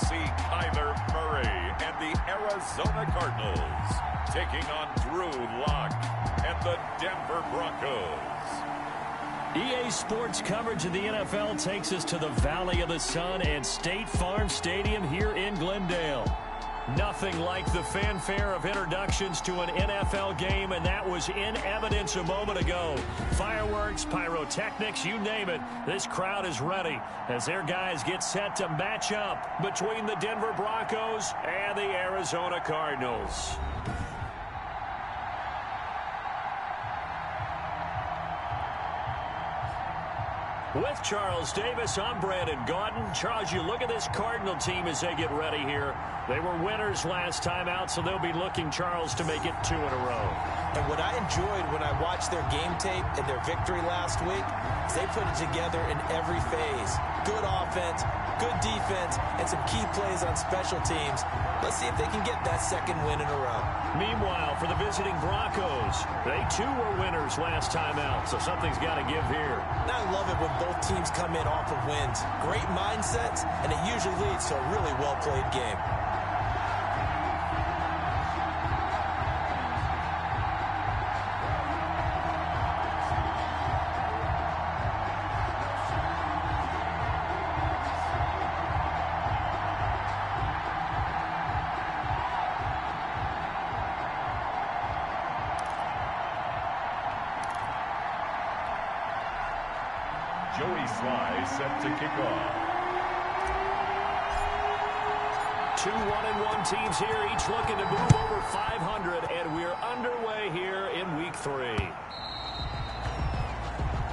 see Kyler Murray and the Arizona Cardinals taking on Drew Lock and the Denver Broncos. EA Sports coverage of the NFL takes us to the Valley of the Sun and State Farm Stadium here in Glendale. Nothing like the fanfare of introductions to an NFL game, and that was in evidence a moment ago. Fireworks, pyrotechnics, you name it. This crowd is ready as their guys get set to match up between the Denver Broncos and the Arizona Cardinals. With Charles Davis, I'm Brandon Gaudin. Charles, you look at this Cardinal team as they get ready here. They were winners last time out, so they'll be looking, Charles, to make it 2 in a row. And what I enjoyed when I watched their game tape and their victory last week is they put it together in every phase. Good offense, good defense, and some key plays on special teams. Let's see if they can get that second win in a row. Meanwhile, for the visiting Broncos, they too were winners last time out, so something's got to give here. And I love it when both teams come in off of wins. Great mindsets, and it usually leads to a really well-played game. Joey Sly set to kick off. 2 1-1 teams here, each looking to move over 500, and we're underway here in week 3.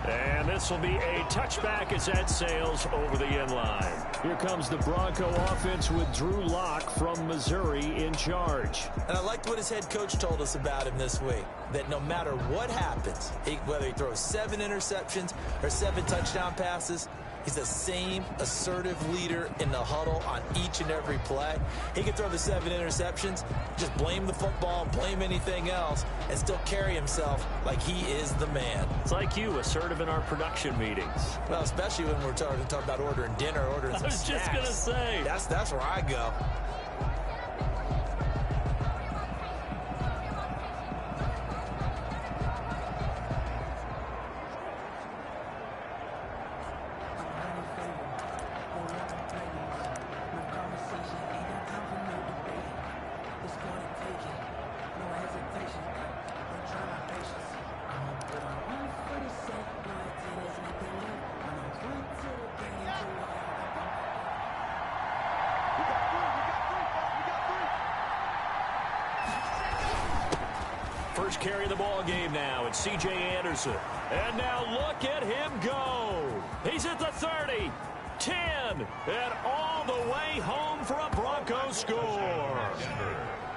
And this will be a touchback as that sails over the end line. Here comes the Bronco offense with Drew Lock from Missouri in charge. And I liked what his head coach told us about him this week, that no matter what happens, whether he throws 7 interceptions or 7 touchdown passes, he's the same assertive leader in the huddle on each and every play. He can throw the 7 interceptions, just blame the football, blame anything else, and still carry himself like he is the man. It's like you, assertive in our production meetings. Well, especially when we're talking about ordering dinner, ordering some snacks. I was just going to say. That's where I go. First carry of the ball game now. It's C.J. Anderson. And now look at him go. He's at the 30, 10, and all the way home for a Broncos score.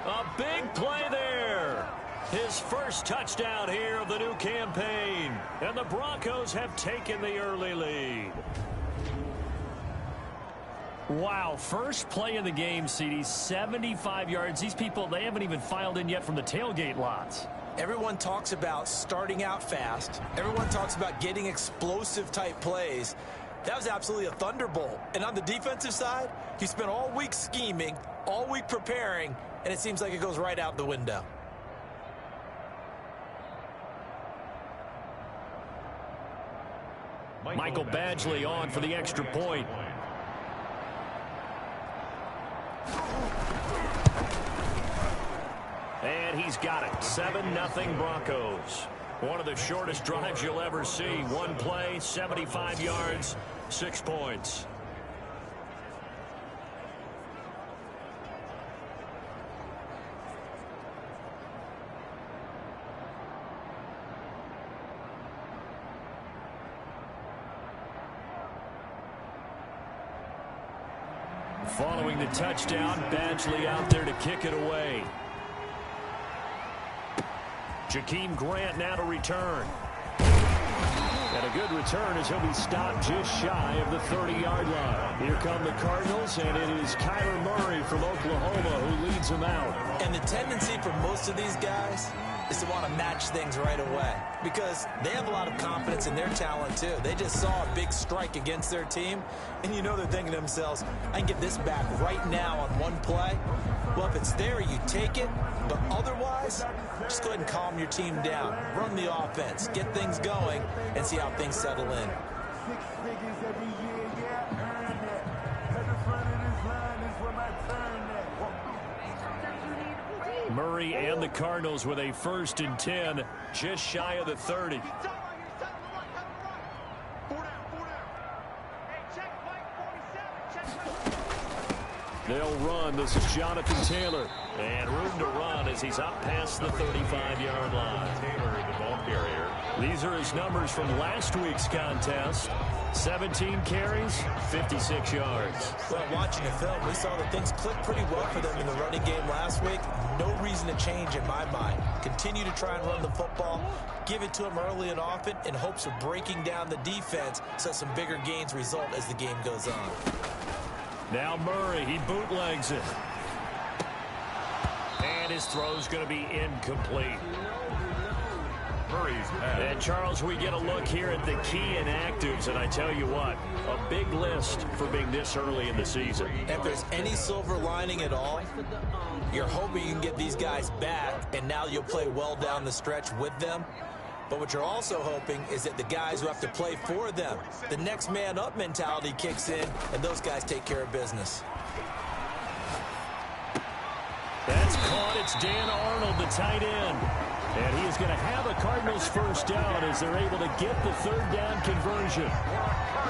A big play there. His first touchdown here of the new campaign. And the Broncos have taken the early lead. Wow, first play of the game, CD, 75 yards. These people, they haven't even filed in yet from the tailgate lots. Everyone talks about starting out fast. Everyone talks about getting explosive-type plays. That was absolutely a thunderbolt. And on the defensive side, you spent all week scheming, all week preparing, and it seems like it goes right out the window. Michael Badgley on for the extra point. And he's got it. 7-0 Broncos. One of the shortest drives you'll ever see. One play, 75 yards, 6 points. Following the touchdown, Badgley out there to kick it away. Jakeem Grant now to return. And a good return as he'll be stopped just shy of the 30-yard line. Here come the Cardinals, and it is Kyler Murray from Oklahoma who leads them out. And the tendency for most of these guys is to want to match things right away because they have a lot of confidence in their talent too. They just saw a big strike against their team, and you know they're thinking to themselves, I can get this back right now on one play. Well, if it's there, you take it, but otherwise, just go ahead and calm your team down. Run the offense, get things going, and see how things settle in. Murray and the Cardinals with a 1st and 10, just shy of the 30. They'll run. This is Jonathan Taylor. And room to run as he's up past the 35-yard line. Taylor, the ball carrier. These are his numbers from last week's contest. 17 carries, 56 yards. Well, watching the film, we saw that things clicked pretty well for them in the running game last week. No reason to change in my mind. Continue to try and run the football, give it to them early and often in hopes of breaking down the defense so some bigger gains result as the game goes on. Now Murray, he bootlegs it. And his throw's going to be incomplete. Murray's pass. And, Charles, we get a look here at the key inactives, and I tell you what, a big list for being this early in the season. If there's any silver lining at all, you're hoping you can get these guys back, and now you'll play well down the stretch with them. But what you're also hoping is that the guys who have to play for them, the next man up mentality kicks in, and those guys take care of business. That's caught. It's Dan Arnold, the tight end. And he is going to have a Cardinals 1st down as they're able to get the 3rd down conversion.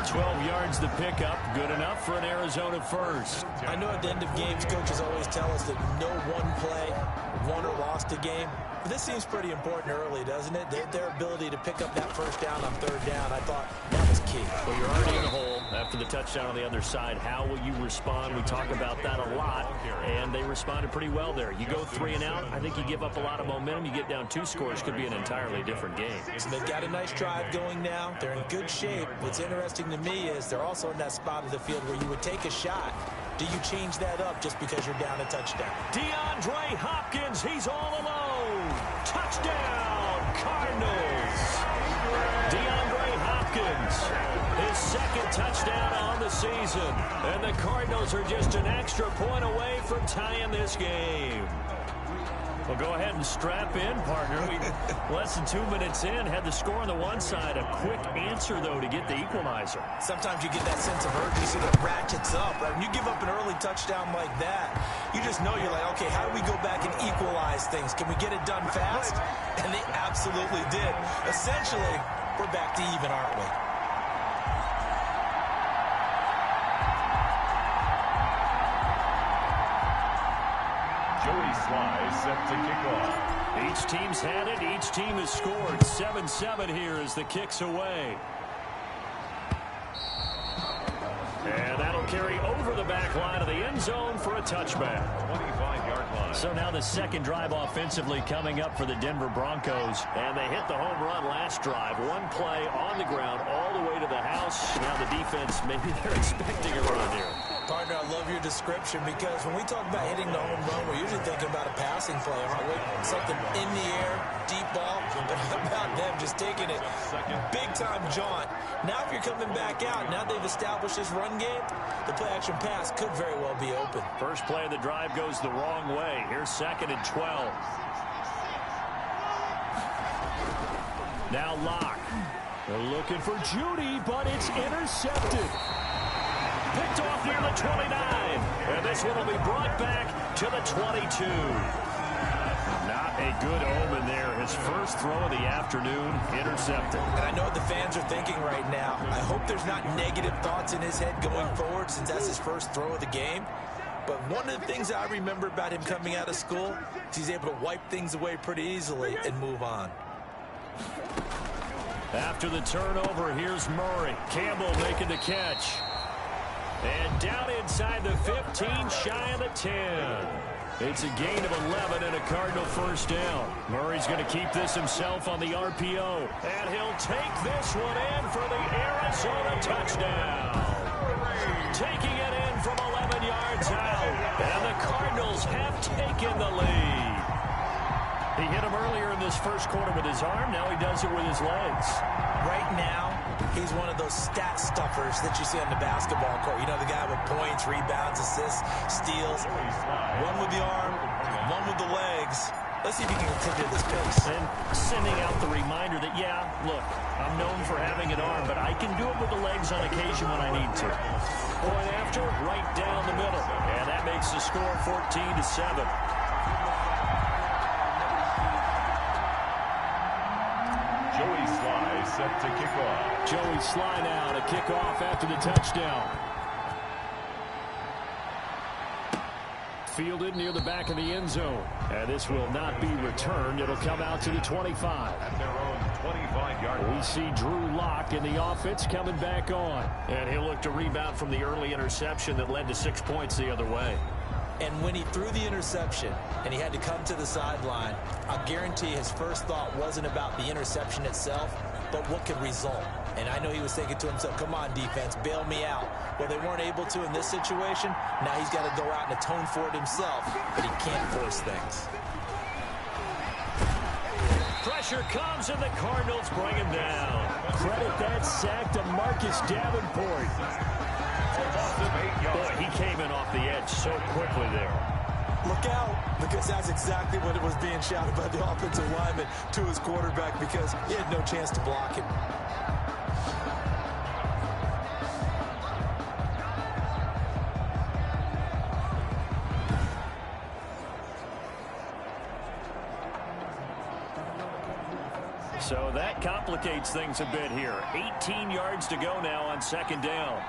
12 yards to pick up. Good enough for an Arizona 1st. I know at the end of games, coaches always tell us that no one play won or lost a game. But this seems pretty important early, doesn't it? Their ability to pick up that 1st down on 3rd down, I thought that was key. Well, you're already in the hole after the touchdown on the other side. How will you respond? We talk about that a lot, and they responded pretty well there. You go 3 and out, I think you give up a lot of momentum. You get down 2 scores, could be an entirely different game. So they've got a nice drive going now. They're in good shape. What's interesting to me is they're also in that spot of the field where you would take a shot. Do you change that up just because you're down a touchdown? DeAndre Hopkins, he's all alone. Touchdown, Cardinals. DeAndre Hopkins, his 2nd touchdown on the season. And the Cardinals are just an extra point away from tying this game. Well, go ahead and strap in, partner. Less than 2 minutes in, had the score on the one side. A quick answer, though, to get the equalizer. Sometimes you get that sense of urgency that ratchets up, right? When you give up an early touchdown like that, you just know you're like, okay, how do we go back and equalize things? Can we get it done fast? And they absolutely did. Essentially, we're back to even, aren't we? Set to kick off. Each team's had it. Each team has scored. 7-7 here as the kick's away. And that'll carry over the back line of the end zone for a touchback. 25-yard line. So now the 2nd drive offensively coming up for the Denver Broncos. And they hit the home run last drive. One play on the ground all the way to the house. Now the defense, maybe they're expecting a run here. Partner, I love your description because when we talk about hitting the home run, we're usually thinking about a passing play, aren't we? Something in the air, deep ball, but how about them just taking it big-time jaunt. Now if you're coming back out, now they've established this run game, the play-action pass could very well be open. First play of the drive goes the wrong way. Here's 2nd and 12. Now Locke. They're looking for Judy, but it's intercepted. Picked off near the 29. And this one will be brought back to the 22. Not a good omen there. His first throw of the afternoon, intercepted. And I know what the fans are thinking right now. I hope there's not negative thoughts in his head going forward since that's his first throw of the game. But one of the things I remember about him coming out of school is he's able to wipe things away pretty easily and move on. After the turnover, here's Murray. Campbell making the catch. And down inside the 15, shy of the 10. It's a gain of 11 and a Cardinal 1st down. Murray's going to keep this himself on the RPO. And he'll take this one in for the Arizona touchdown. Taking it in from 11 yards out. And the Cardinals have taken the lead. He hit him earlier in this first quarter with his arm. Now he does it with his legs. Right now, he's one of those stat stuffers that you see on the basketball court. You know, the guy with points, rebounds, assists, steals. One with the arm, one with the legs. Let's see if he can continue this pace. And sending out the reminder that, yeah, look, I'm known for having an arm, but I can do it with the legs on occasion when I need to. Point after, right down the middle. And that makes the score 14-7. Joey Sly set to kick off. Joey Sly now to kick off after the touchdown. Fielded near the back of the end zone. And this will not be returned. It'll come out to the 25. At their own 25-yard line. We see Drew Lock in the offense coming back on. And he'll look to rebound from the early interception that led to 6 points the other way. And when he threw the interception and he had to come to the sideline, I'll guarantee his first thought wasn't about the interception itself, but what could result. And I know he was thinking to himself, come on, defense, bail me out. Well, they weren't able to in this situation. Now he's got to go out and atone for it himself, but he can't force things. Pressure comes, and the Cardinals bring him down. Credit that sack to Marcus Davenport. Boy, he came in off the edge so quickly there. Look out, because that's exactly what it was being shouted by the offensive lineman to his quarterback, because he had no chance to block him. So that complicates things a bit here. 18 yards to go now on second down.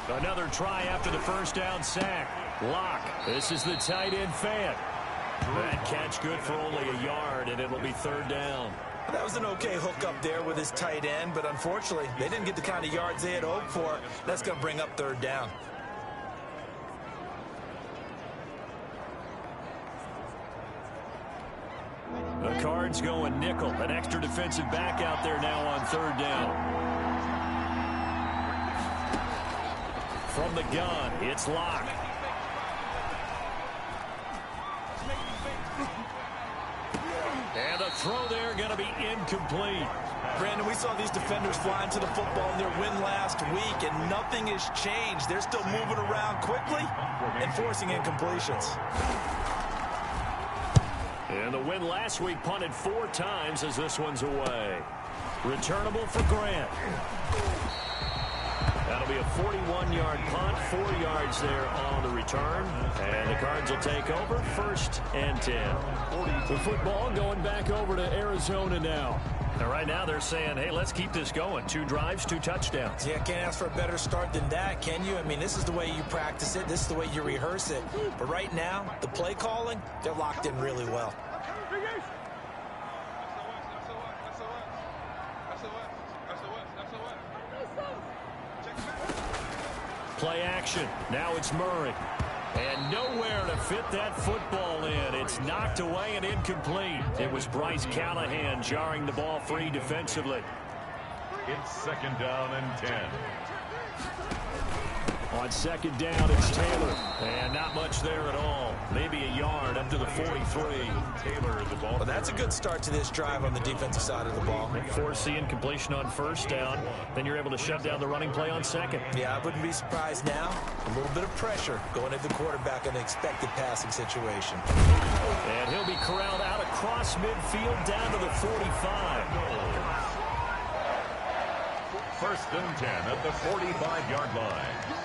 Another try after the first down sack. Lock. This is the tight end fan. That catch good for only a yard, and it'll be third down. That was an okay hook up there with his tight end, but unfortunately, they didn't get the kind of yards they had hoped for. That's going to bring up third down. The Cards going nickel. An extra defensive back out there now on third down. From the gun, it's Lock. And a throw there going to be incomplete. Brandon, we saw these defenders flying to the football in their win last week, and nothing has changed. They're still moving around quickly and forcing incompletions. And the win last week punted 4 times as this one's away. Returnable for Grant. That'll be a 41-yard punt, 4 yards there on the return. And the Cards will take over, 1st and 10. The football going back over to Arizona now. And right now they're saying, hey, let's keep this going. 2 drives, 2 touchdowns. Yeah, can't ask for a better start than that, can you? I mean, this is the way you practice it. This is the way you rehearse it. But right now, the play calling, they're locked in really well. Play action. Now it's Murray. And nowhere to fit that football in. It's knocked away and incomplete. It was Bryce Callahan jarring the ball free defensively. It's second down and 10. On second down, it's Taylor. And not much there at all. Maybe a yard up to the 43. Taylor, the ball. Well, that's a good start to this drive on the defensive side of the ball. Force the incompletion on first down. Then you're able to shut down the running play on second. Yeah, I wouldn't be surprised now. A little bit of pressure going at the quarterback in an expected passing situation. And he'll be corralled out across midfield down to the 45. 1st and 10 at the 45-yard line.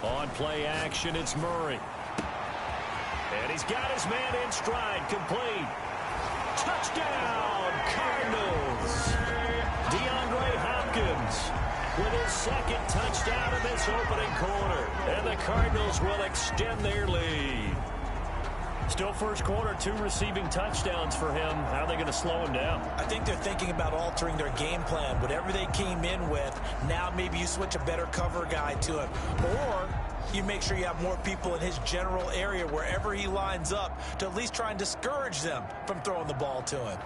On play action, it's Murray. And he's got his man in stride, complete. Touchdown, Cardinals. DeAndre Hopkins with his 2nd touchdown in this opening quarter. And the Cardinals will extend their lead. Still first quarter, 2 receiving touchdowns for him. How are they going to slow him down? I think they're thinking about altering their game plan. Whatever they came in with, now maybe you switch a better cover guy to him. Or you make sure you have more people in his general area wherever he lines up to at least try and discourage them from throwing the ball to him.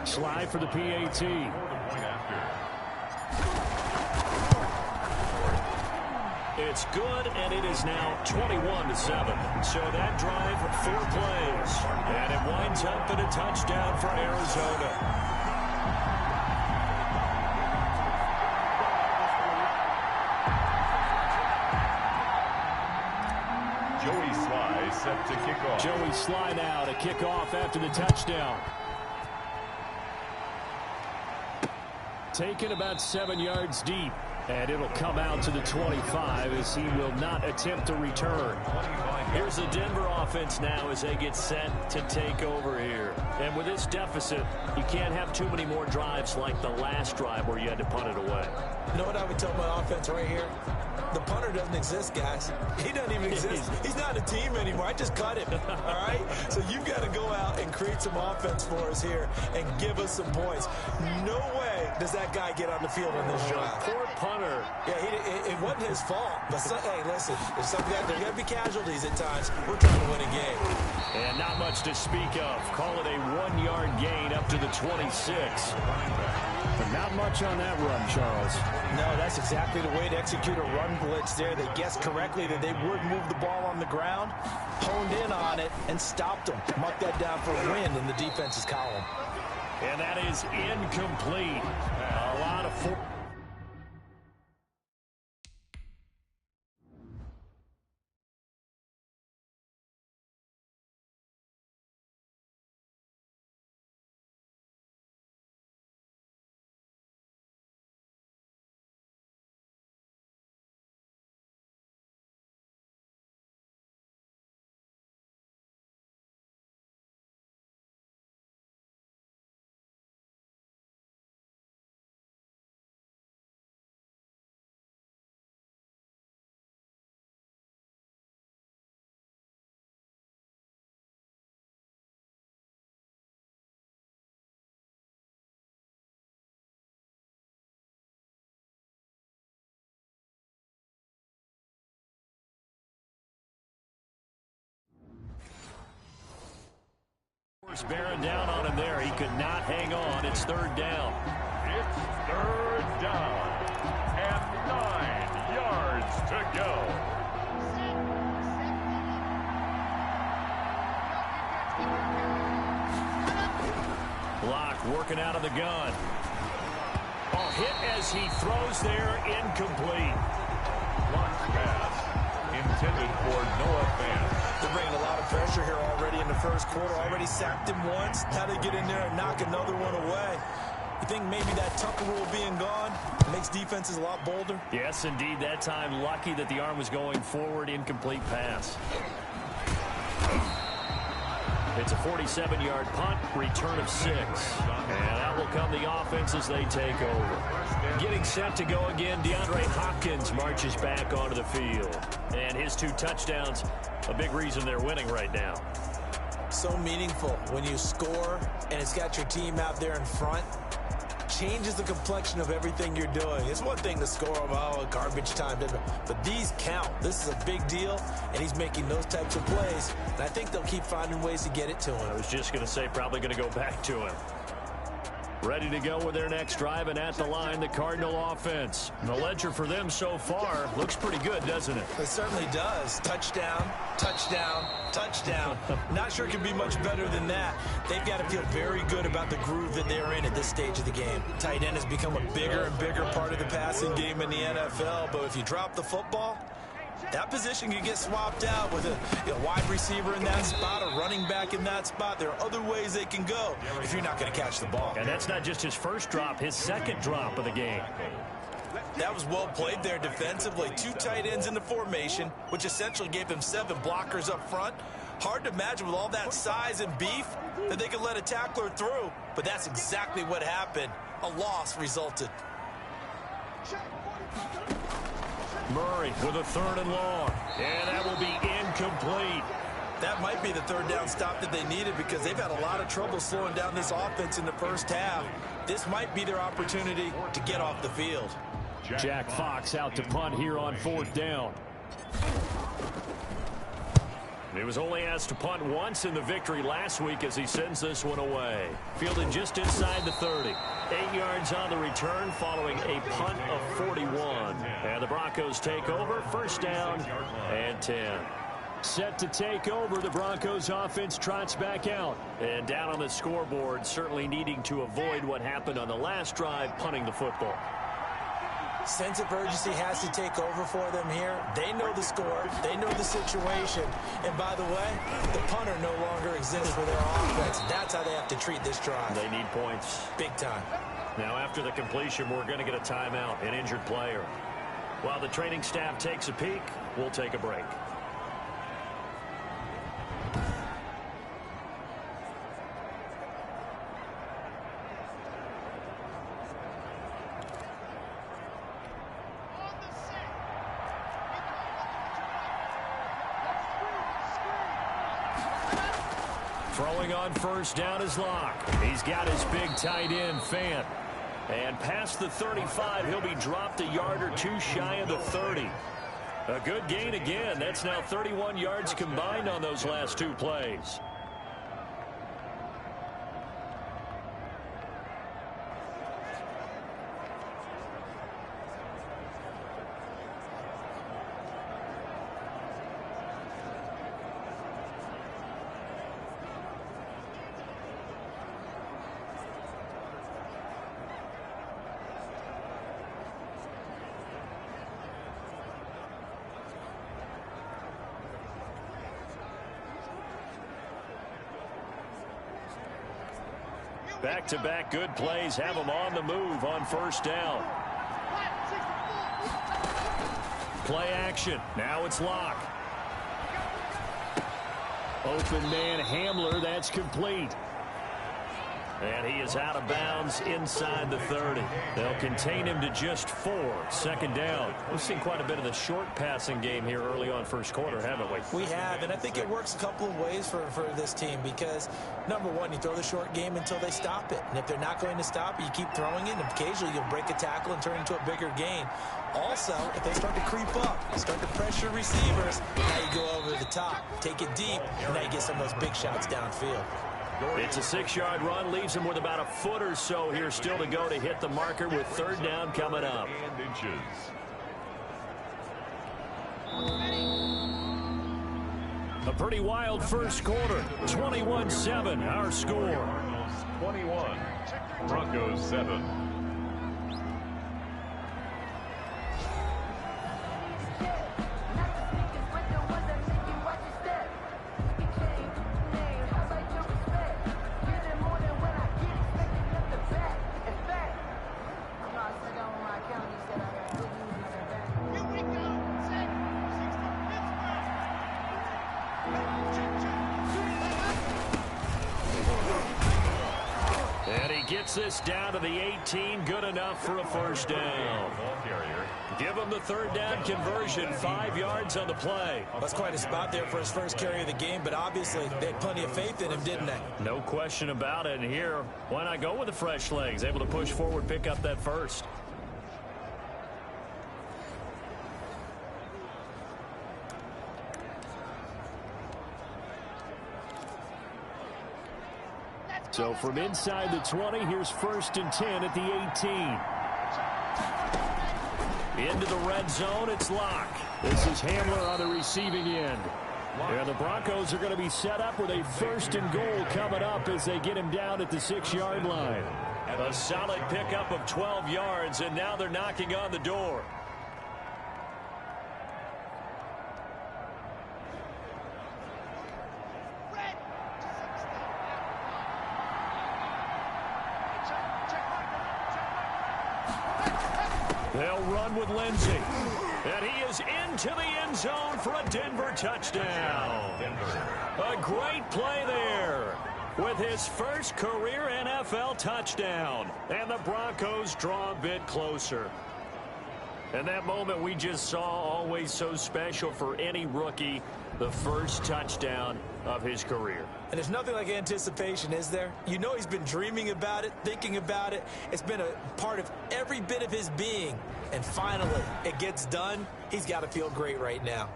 Slide for the PAT. It's good, and it is now 21-7. So that drive, 4 plays. And it winds up in a touchdown for Arizona. Joey Sly set to kick off. Joey Sly now to kick off after the touchdown. Taken about 7 yards deep. And it'll come out to the 25 as he will not attempt to return. Here's the Denver offense now as they get set to take over here. And with this deficit, you can't have too many more drives like the last drive where you had to punt it away. You know what I would tell my offense right here? The punter doesn't exist, guys. He doesn't even exist. He's not a team anymore. I just cut him, all right? So you've got to go out and create some offense for us here and give us some points. No way does that guy get on the field in this drive. Poor punter. Yeah, it wasn't his fault. But, hey, listen, there's going to be casualties at times. We're trying to win a game. And not much to speak of. Call it a 1-yard gain up to the 26. But not much on that run, Charles. No, that's exactly the way to execute a run blitz there. They guessed correctly that they would move the ball on the ground, honed in on it, and stopped them. Mark that down for a win in the defense's column. And that is incomplete. A lot of... Bearing down on him there. He could not hang on. It's 3rd down. It's 3rd down and 9 yards to go. Block working out of the gun. Oh, hit as he throws there. Incomplete. Blocked pass intended for Noah Fant. They're bringing a lot of pressure here already in the first quarter. Already sacked him once. Now they get in there and knock another one away. You think maybe that Tucker rule being gone makes defenses a lot bolder? Yes, indeed. That time, lucky that the arm was going forward. Incomplete pass. It's a 47-yard punt, return of 6. And out will come the offense as they take over. Getting set to go again, DeAndre Hopkins marches back onto the field. And his 2 touchdowns, a big reason they're winning right now. So meaningful when you score and it's got your team out there in front. Changes the complexion of everything you're doing. It's one thing to score them, garbage time, but these count. This is a big deal, and he's making those types of plays, and I think they'll keep finding ways to get it to him. I was just going to say, probably going to go back to him. Ready to go with their next drive, and at the line, the Cardinal offense. The ledger for them so far looks pretty good, doesn't it? It certainly does. Touchdown, touchdown, touchdown. Not sure it can be much better than that. They've got to feel very good about the groove that they're in at this stage of the game. Tight end has become a bigger and bigger part of the passing game in the NFL, but if you drop the football, that position can get swapped out with a wide receiver in that spot, a running back in that spot. There are other ways they can go if you're not going to catch the ball. And that's not just his first drop, his second drop of the game. That was well played there defensively. 2 tight ends in the formation, which essentially gave him 7 blockers up front. Hard to imagine with all that size and beef that they could let a tackler through, but that's exactly what happened. A loss resulted. Murray with a 3rd and long, and that will be incomplete. That might be the 3rd down stop that they needed because they've had a lot of trouble slowing down this offense in the first half. This might be their opportunity to get off the field. Jack Fox out to punt here on 4th down. He was only asked to punt once in the victory last week as he sends this one away. Fielded just inside the 30. 8 yards on the return following a punt of 41. And the Broncos take over. First down and 10. Set to take over, the Broncos offense trots back out. And down on the scoreboard, certainly needing to avoid what happened on the last drive, punting the football. Sense of urgency has to take over for them here. They know the score. They know the situation. And by the way, the punter no longer exists for their offense. That's how they have to treat this drive. They need points. Big time. Now after the completion, we're going to get a timeout, an injured player. While the training staff takes a peek, we'll take a break. Throwing on first down is Locke. He's got his big tight end, Fant. And past the 35, he'll be dropped a yard or two shy of the 30. A good gain again. That's now 31 yards combined on those last two plays. Back-to-back good plays have them on the move on first down. Play action. Now it's Locke. Open man Hamler. That's complete. And he is out of bounds inside the 30. They'll contain him to just 4. Second down. We've seen quite a bit of the short passing game here early on first quarter, haven't we? We have, and I think it works a couple of ways for this team because, number one, you throw the short game until they stop it. And if they're not going to stop it, you keep throwing it, and occasionally you'll break a tackle and turn it into a bigger gain. Also, if they start to creep up, start to pressure receivers, now you go over the top, take it deep, and now you get some of those big shots downfield. It's a 6-yard run, leaves him with about a foot or so here still to go to hit the marker with third down coming up. A pretty wild first quarter. 21-7, our score. 21, Broncos 7. Gets this down to the 18, good enough for a first down. Give him the third down conversion, 5 yards on the play. That's quite a spot there for his first carry of the game, but obviously they had plenty of faith in him, didn't they? No question about it. And here, why not go with the fresh legs? Able to push forward, pick up that first. So from inside the 20, here's first and 10 at the 18. Into the red zone, it's Locke. This is Hamler on the receiving end. And the Broncos are going to be set up with a first and goal coming up as they get him down at the 6-yard line. A solid pickup of 12 yards, and now they're knocking on the door. They'll run with Lindsey. And he is into the end zone for a Denver touchdown. A great play there with his first career NFL touchdown. And the Broncos draw a bit closer. And that moment we just saw, always so special for any rookie, the first touchdown of his career. And there's nothing like anticipation, is there? You know he's been dreaming about it, thinking about it. It's been a part of every bit of his being. And finally, it gets done. He's got to feel great right now.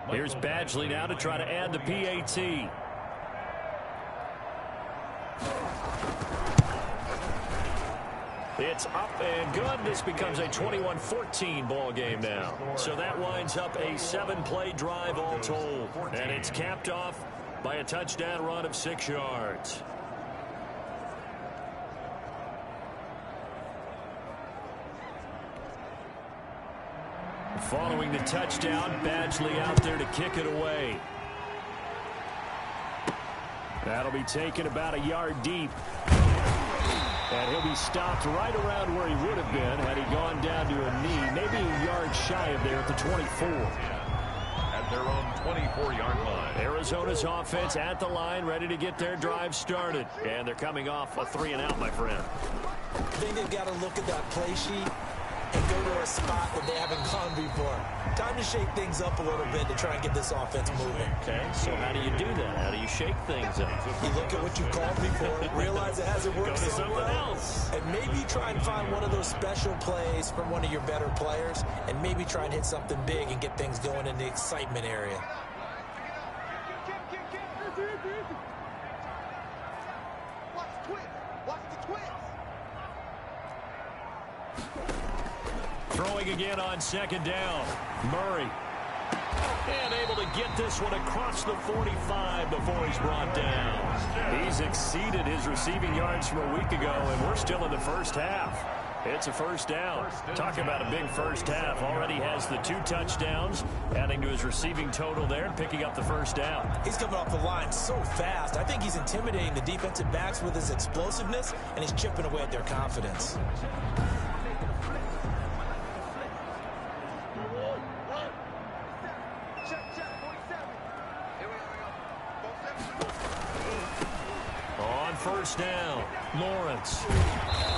Here's Badgley now to try to add the PAT. It's up and good. This becomes a 21-14 ball game now. So that winds up a 7-play drive all told. And it's capped off by a touchdown run of 6 yards. Following the touchdown, Badgley out there to kick it away. That'll be taken about a yard deep. And he'll be stopped right around where he would have been had he gone down to a knee, maybe a yard shy of there at the 24. At their own 24-yard line. Arizona's offense at the line, ready to get their drive started. And they're coming off a 3-and-out, my friend. I think they've got to look at that play sheet and go to a spot that they haven't gone before. Time to shake things up a little bit to try and get this offense moving. Okay, so how do you do that? How do you shake things up? You look at what you called before, realize it hasn't worked so well, else. and maybe try and find one of those special plays from one of your better players, and maybe try and hit something big and get things going in the excitement area. Throwing again on 2nd down. Murray. And able to get this one across the 45 before he's brought down. He's exceeded his receiving yards from a week ago, and we're still in the first half. It's a first down. Talk about a big first half. Already has the 2 touchdowns, adding to his receiving total there and picking up the first down. He's coming off the line so fast. I think he's intimidating the defensive backs with his explosiveness, and he's chipping away at their confidence. First down, Lawrence.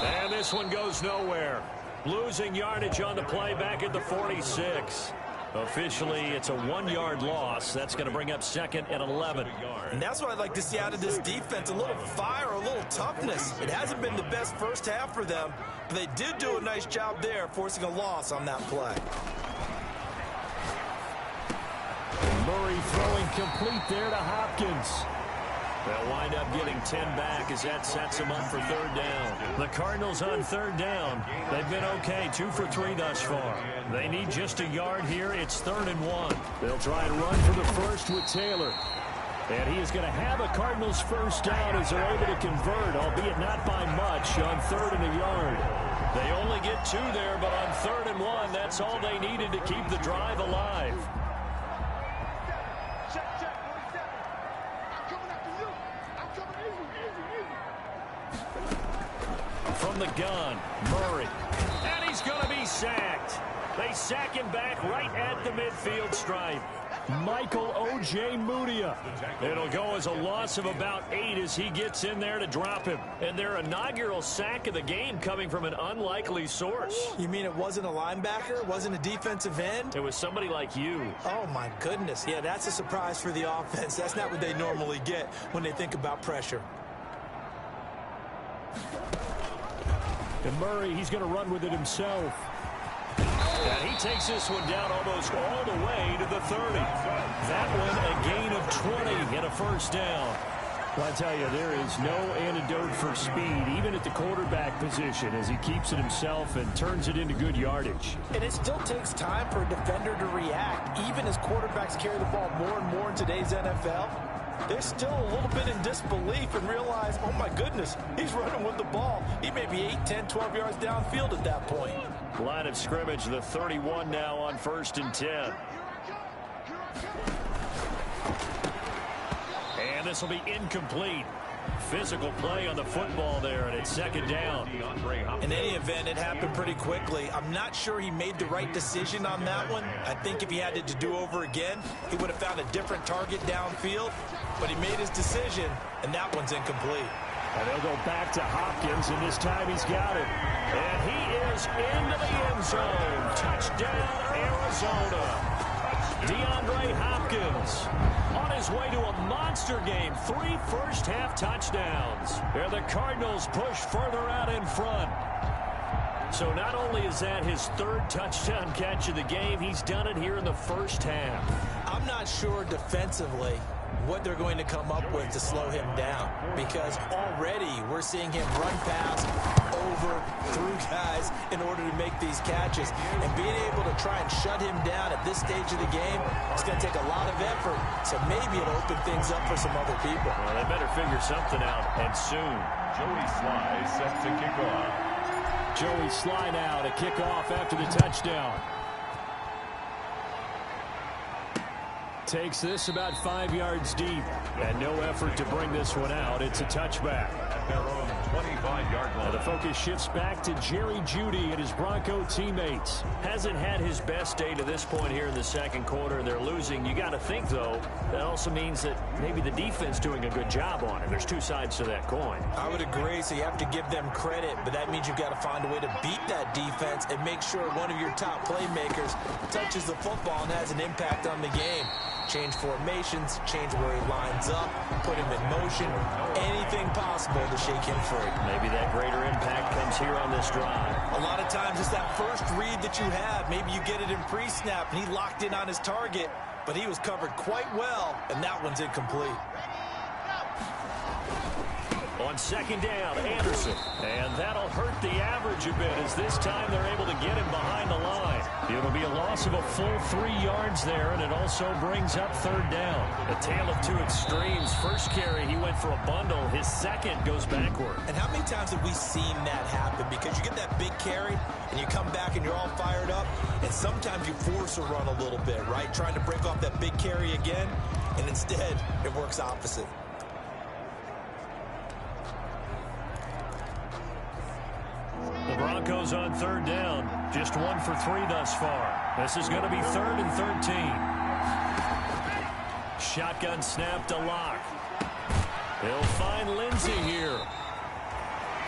And this one goes nowhere. Losing yardage on the play back at the 46. Officially, it's a 1-yard loss. That's going to bring up 2nd and 11. And that's what I'd like to see out of this defense. A little fire, a little toughness. It hasn't been the best first half for them, but they did do a nice job there, forcing a loss on that play. Murray throwing complete there to Hopkins. They'll wind up getting 10 back as that sets them up for 3rd down. The Cardinals on 3rd down. They've been okay, 2 for 3 thus far. They need just a yard here. It's 3rd and 1. They'll try and run for the first with Taylor. And he is going to have a Cardinals first down as they're able to convert, albeit not by much, on 3rd and a yard. They only get 2 there, but on 3rd and 1, that's all they needed to keep the drive alive. From the gun, Murray. And he's going to be sacked. They sack him back right at the midfield stripe. Michael O.J. Mudia. It'll go as a loss of about 8 as he gets in there to drop him. And their inaugural sack of the game coming from an unlikely source. You mean it wasn't a linebacker? It wasn't a defensive end? It was somebody like you. Oh, my goodness. Yeah, that's a surprise for the offense. That's not what they normally get when they think about pressure. And Murray, he's going to run with it himself. And he takes this one down almost all the way to the 30. That one a gain of 20 and a first down. Well, I tell you, there is no antidote for speed, even at the quarterback position, as he keeps it himself and turns it into good yardage. And it still takes time for a defender to react, even as quarterbacks carry the ball more and more in today's NFL. They're still a little bit in disbelief and realize, oh, my goodness, he's running with the ball. He may be 8, 10, 12 yards downfield at that point. Line of scrimmage, the 31 now on 1st and 10. And this will be incomplete. Physical play on the football there, and it's 2nd down. In any event, it happened pretty quickly. I'm not sure he made the right decision on that one. I think if he had it to do over again, he would have found a different target downfield. But he made his decision, and that one's incomplete. And they'll go back to Hopkins, and this time he's got it. And he is into the end zone. Touchdown, Arizona. DeAndre Hopkins on his way to a monster game. 3 first-half touchdowns. And the Cardinals push further out in front. So not only is that his third touchdown catch of the game, he's done it here in the first half. I'm not sure defensively what they're going to come up with to slow him down, because already we're seeing him run past, over, through guys in order to make these catches. And being able to try and shut him down at this stage of the game, it's going to take a lot of effort. So maybe it'll open things up for some other people. Well, they better figure something out, and soon. Joey Sly set to kick off. Joey Sly now to kick off after the touchdown. Takes this about 5 yards deep, and no effort to bring this one out. It's a touchback. At their own 25-yard line. Now the focus shifts back to Jerry Jeudy and his Bronco teammates. Hasn't had his best day to this point here in the second quarter, and they're losing. You got to think, though, that also means that maybe the defense doing a good job on it. There's two sides to that coin. I would agree, so you have to give them credit, but that means you've got to find a way to beat that defense and make sure one of your top playmakers touches the football and has an impact on the game. Change formations, change where he lines up, put him in motion, anything possible to shake him free. Maybe that greater impact comes here on this drive. A lot of times it's that first read that you have. Maybe you get it in pre-snap, and he locked in on his target, but he was covered quite well, and that one's incomplete. On second down, Anderson. And that'll hurt the average a bit, as this time they're able to get him behind the line. It'll be a loss of a full 3 yards there, and it also brings up third down. A tale of two extremes. First carry, he went for a bundle. His second goes backward. And how many times have we seen that happen? Because you get that big carry, and you come back and you're all fired up, and sometimes you force a run a little bit, right? Trying to break off that big carry again, and instead it works opposite. The Broncos on third down. Just 1 for 3 thus far. This is going to be 3rd and 13. Shotgun snap to Locke. He'll find Lindsey here.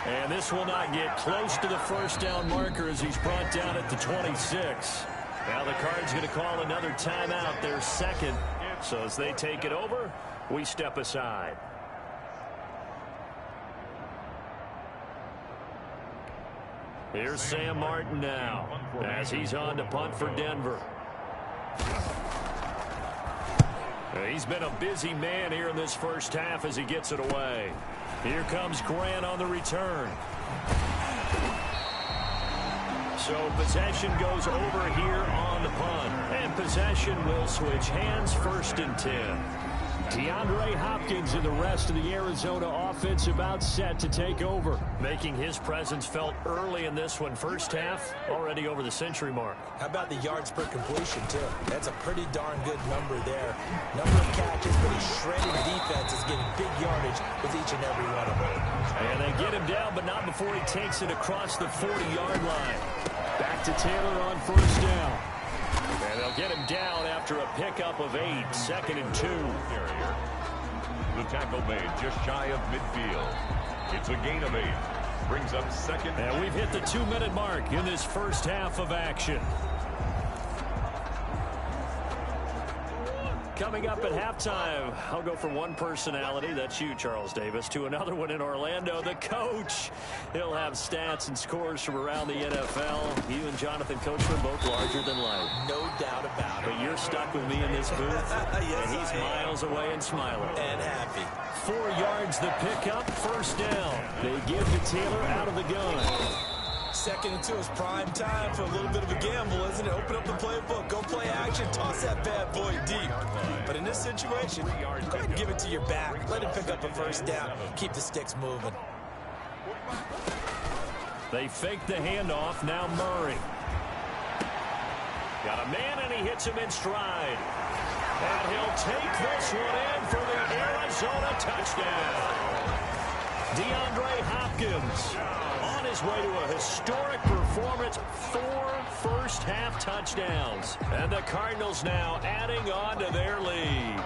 And this will not get close to the first down marker as he's brought down at the 26. Now the Cards going to call another timeout, their second. So as they take it over, we step aside. Here's Sam Martin now as he's on to punt for Denver. He's been a busy man here in this first half as he gets it away. Here comes Grant on the return. So possession goes over here on the punt. And possession will switch hands, 1st and 10. DeAndre Hopkins and the rest of the Arizona offense about set to take over, making his presence felt early in this one. First half, already over the century mark. How about the yards per completion, too? That's a pretty darn good number there. Number of catches, but his shredded defense is getting big yardage with each and every one of them. And they get him down, but not before he takes it across the 40-yard line. Back to Taylor on first down. And they'll get him down after a pickup of 8, 2nd and 2. The tackle made just shy of midfield. It's a gain of 8. Brings up 2nd. And we've hit the 2-minute mark in this first half of action. Coming up at halftime, I'll go from one personality, that's you, Charles Davis, to another one in Orlando, the coach. He'll have stats and scores from around the NFL. You and Jonathan Coachman both larger than life. No doubt about it. But you're stuck with me in this booth, yes, and he's miles away and smiling. And happy. 4 yards the pickup, first down. They give to Taylor out of the gun. 2nd and 2 is prime time for a little bit of a gamble, isn't it? Open up the playbook, go play action, toss that bad boy deep. But in this situation, go ahead and give it to your back. Let him pick up a first down. Keep the sticks moving. They fake the handoff. Now Murray. Got a man, and he hits him in stride. And he'll take this one in for the Arizona touchdown. DeAndre Hopkins on his way to a historic performance. 4 first-half touchdowns. And the Cardinals now adding on to their lead.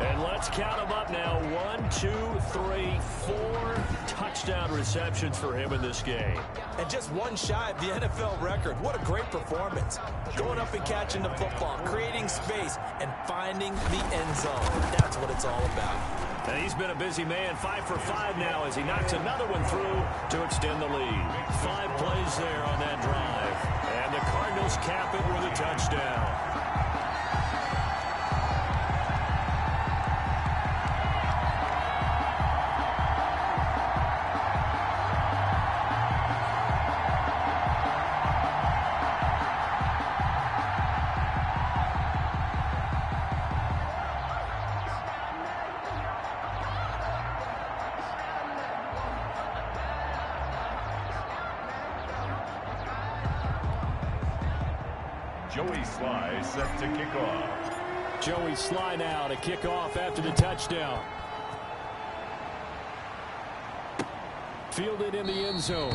And let's count them up now. 1, 2, 3, 4 touchdown receptions for him in this game. And just one shy of the NFL record. What a great performance. Going up and catching the football, creating space, and finding the end zone. That's what it's all about. And he's been a busy man. 5 for 5 now as he knocks another one through to extend the lead. lead. 5 plays there on that drive. And the Cardinals cap it with a touchdown. Joey Sly set to kick off. Joey Sly now to kick off after the touchdown. Fielded in the end zone.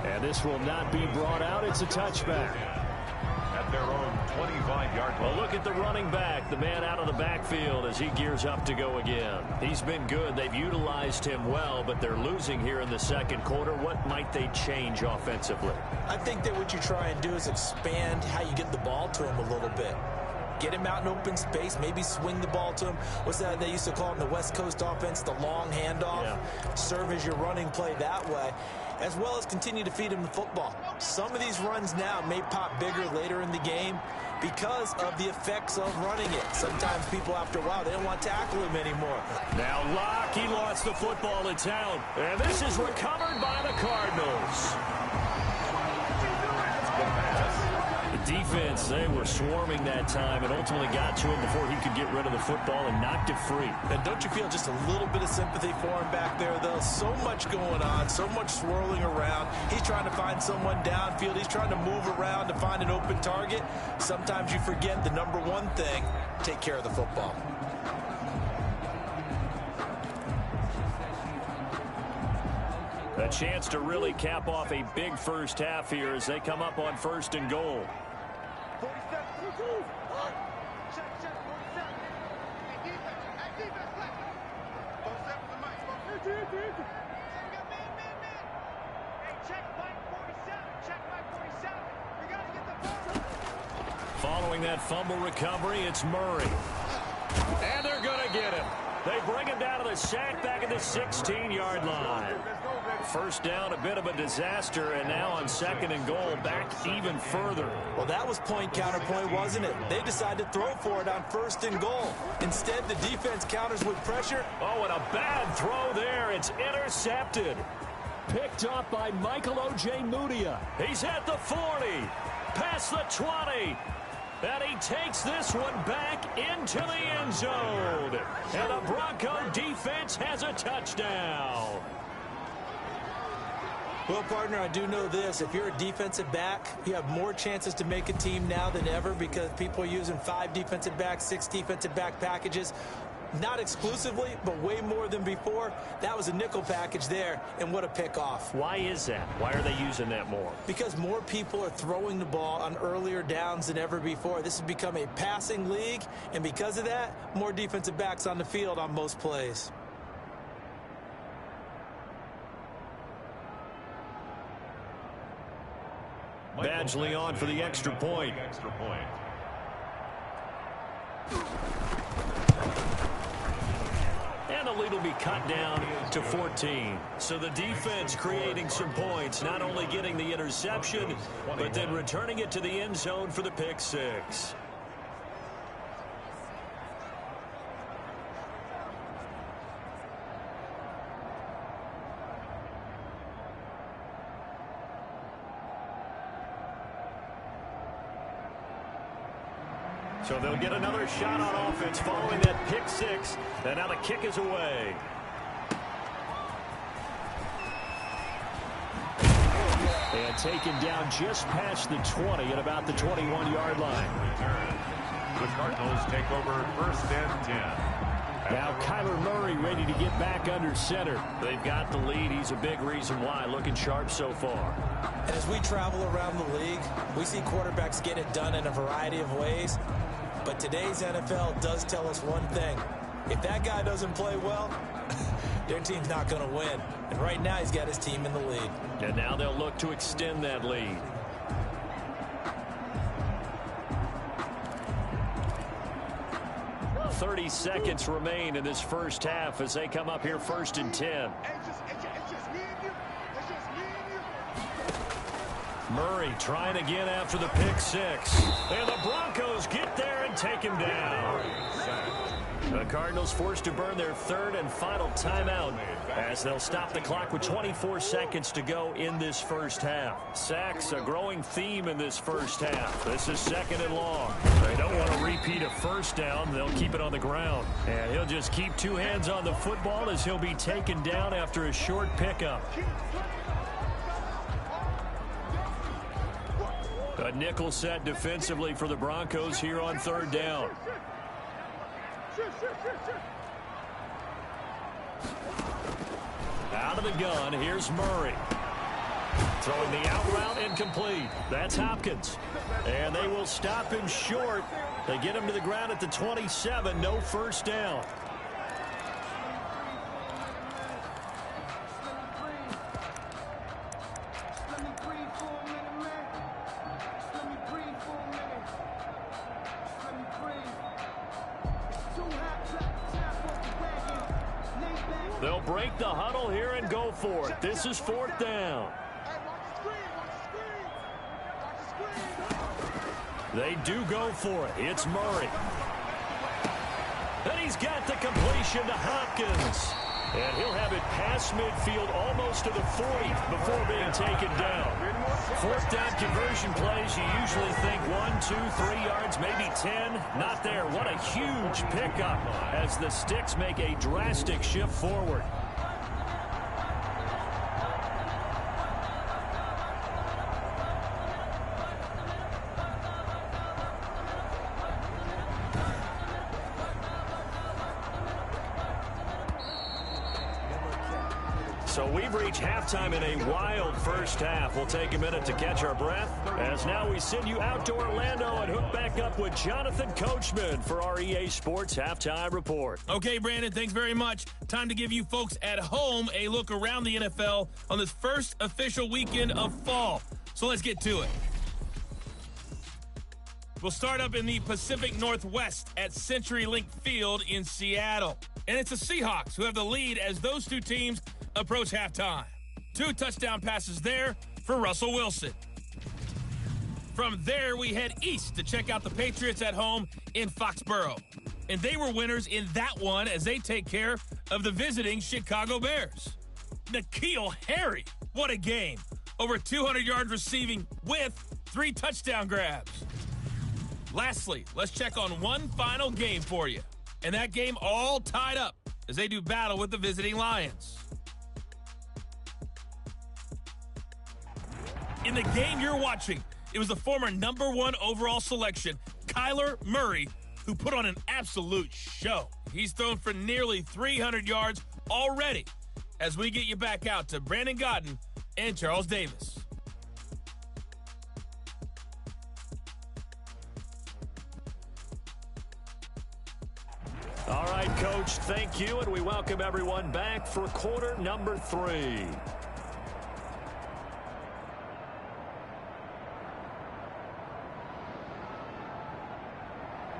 And this will not be brought out. It's a touchback. At their own 25-yard line. Well, look at the running back, the man out of the backfield as he gears up to go again. He's been good. They've utilized him well, but they're losing here in the second quarter. What might they change offensively? I think that what you try and do is expand how you get the ball to him a little bit. Get him out in open space, maybe swing the ball to him. What's that they used to call in the West Coast offense, the long handoff? Yeah. Serve as your running play that way, as well as continue to feed him the football. Some of these runs now may pop bigger later in the game because of the effects of running it. Sometimes people, after a while, they don't want to tackle him anymore. Now Locke, he lost the football in town. And this is recovered by the Cardinals. The defense, they were swarming that time and ultimately got to him before he could get rid of the football and knocked it free. And don't you feel just a little bit of sympathy for him back there, though? So much going on, so much swirling around. He's trying to find someone downfield. He's trying to move around to find an open target. Sometimes you forget the number one thing, take care of the football. A chance to really cap off a big first half here as they come up on 1st and goal. Following that fumble recovery, it's Murray. And they're going to get him. They bring him down to the sack back at the 16-yard line. First down, a bit of a disaster, and now on 2nd and goal, back even further. Well, that was point counterpoint, wasn't it? They decided to throw for it on 1st and goal. Instead, the defense counters with pressure. Oh, and a bad throw there. It's intercepted. Picked up by Michael O.J. Mudia. He's at the 40, past the 20. And he takes this one back into the end zone. And the Bronco defense has a touchdown. Well, partner, I do know this. If you're a defensive back, you have more chances to make a team now than ever because people are using 5 defensive backs, 6 defensive back packages. Not exclusively, but way more than before. That was a nickel package there, and what a pickoff. Why is that? Why are they using that more? Because more people are throwing the ball on earlier downs than ever before. This has become a passing league, and because of that, more defensive backs on the field on most plays. Badgley on for the extra point. And the lead will be cut down to 14. So the defense creating some points, not only getting the interception, but then returning it to the end zone for the pick 6. So they'll get another shot on offense following that pick 6. And now the kick is away. And taken down just past the 20 at about the 21-yard line. The Cardinals take over 1st and 10. Now Kyler Murray ready to get back under center. They've got the lead. He's a big reason why. Looking sharp so far. And as we travel around the league, we see quarterbacks get it done in a variety of ways. But today's NFL does tell us one thing. If that guy doesn't play well, their team's not going to win. And right now he's got his team in the lead. And now they'll look to extend that lead. Well, 30 seconds remain in this first half as they come up here 1st and 10. Murray trying again after the pick six. And the Broncos get there and take him down. The Cardinals forced to burn their third and final timeout as they'll stop the clock with 24 seconds to go in this first half. Sacks, a growing theme in this first half. This is second and long. They don't want to repeat a first down. They'll keep it on the ground. And he'll just keep two hands on the football as he'll be taken down after a short pickup. A nickel set defensively for the Broncos here on third down. Out of the gun, here's Murray. Throwing the out route incomplete. That's Hopkins. And they will stop him short. They get him to the ground at the 27. No first down. They'll break the huddle here and go for it. This is fourth down. They do go for it. It's Murray. And he's got the completion to Hopkins. And he'll have it past midfield almost to the 40 before being taken down. Fourth down conversion plays, you usually think 1, 2, 3 yards, maybe 10. Not there. What a huge pickup as the Sticks make a drastic shift forward. So we've reached halftime in a wild first half. We'll take a minute to catch our breath as now we send you out to Orlando and hook back up with Jonathan Coachman for our EA Sports Halftime Report. Okay, Brandon, thanks very much. Time to give you folks at home a look around the NFL on this first official weekend of fall. So let's get to it. We'll start up in the Pacific Northwest at CenturyLink Field in Seattle. And it's the Seahawks who have the lead as those two teams approach halftime. 2 touchdown passes there for Russell Wilson. From there, we head east to check out the Patriots at home in Foxborough. And they were winners in that one as they take care of the visiting Chicago Bears. N'Keal Harry, what a game. Over 200 yards receiving with 3 touchdown grabs. Lastly, let's check on one final game for you. And that game all tied up as they do battle with the visiting Lions. In the game you're watching, it was the former #1 overall selection, Kyler Murray, who put on an absolute show. He's thrown for nearly 300 yards already as we get you back out to Brandon Godden and Charles Davis. All right, Coach, thank you, and we welcome everyone back for quarter number 3.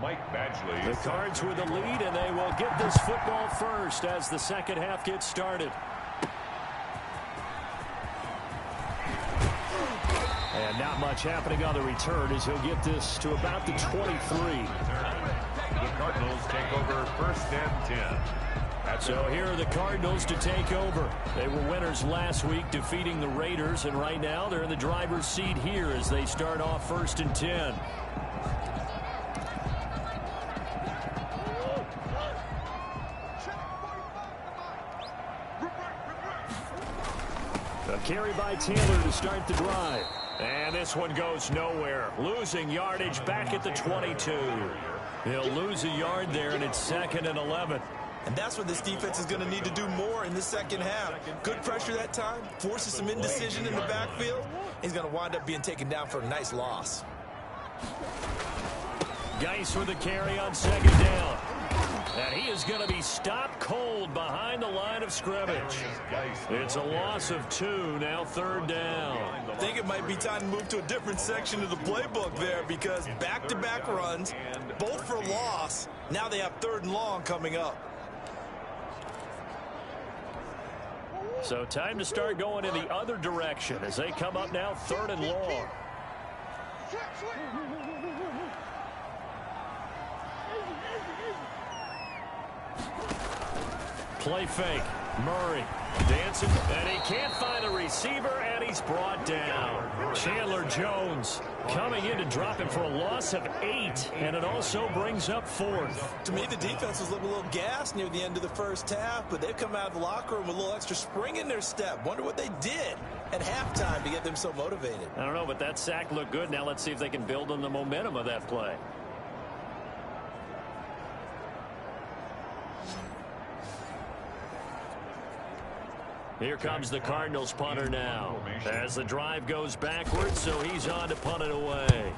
Mike Badgley. The Cards with the lead, and they will get this football first as the second half gets started. And not much happening on the return as he'll get this to about the 23. The Cardinals take over first and 10. So here are the Cardinals to take over. They were winners last week, defeating the Raiders, and right now they're in the driver's seat here as they start off first and 10. A carry by Taylor to start the drive. And this one goes nowhere. Losing yardage back at the 22. He'll lose a yard there, and it's 2nd and 11. And that's what this defense is going to need to do more in the second half. Good pressure that time, forces some indecision in the backfield. He's going to wind up being taken down for a nice loss. Geis with a carry on 2nd down. And he is going to be stopped cold behind the line of scrimmage. It's a loss of 2, now 3rd down. I think it might be time to move to a different section of the playbook there because back-to-back runs, both for loss. Now they have 3rd and long coming up. So time to start going in the other direction as they come up now 3rd and long. Play fake. Murray dancing, and he can't find the receiver, and he's brought down. Chandler Jones coming in to drop him for a loss of 8, and it also brings up 4th. To me, the defense was looking a little gassed near the end of the first half, but they've come out of the locker room with a little extra spring in their step. Wonder what they did at halftime to get them so motivated. I don't know, but that sack looked good. Now let's see if they can build on the momentum of that play. Here comes the Cardinals punter now as the drive goes backwards, so he's on to punt it away.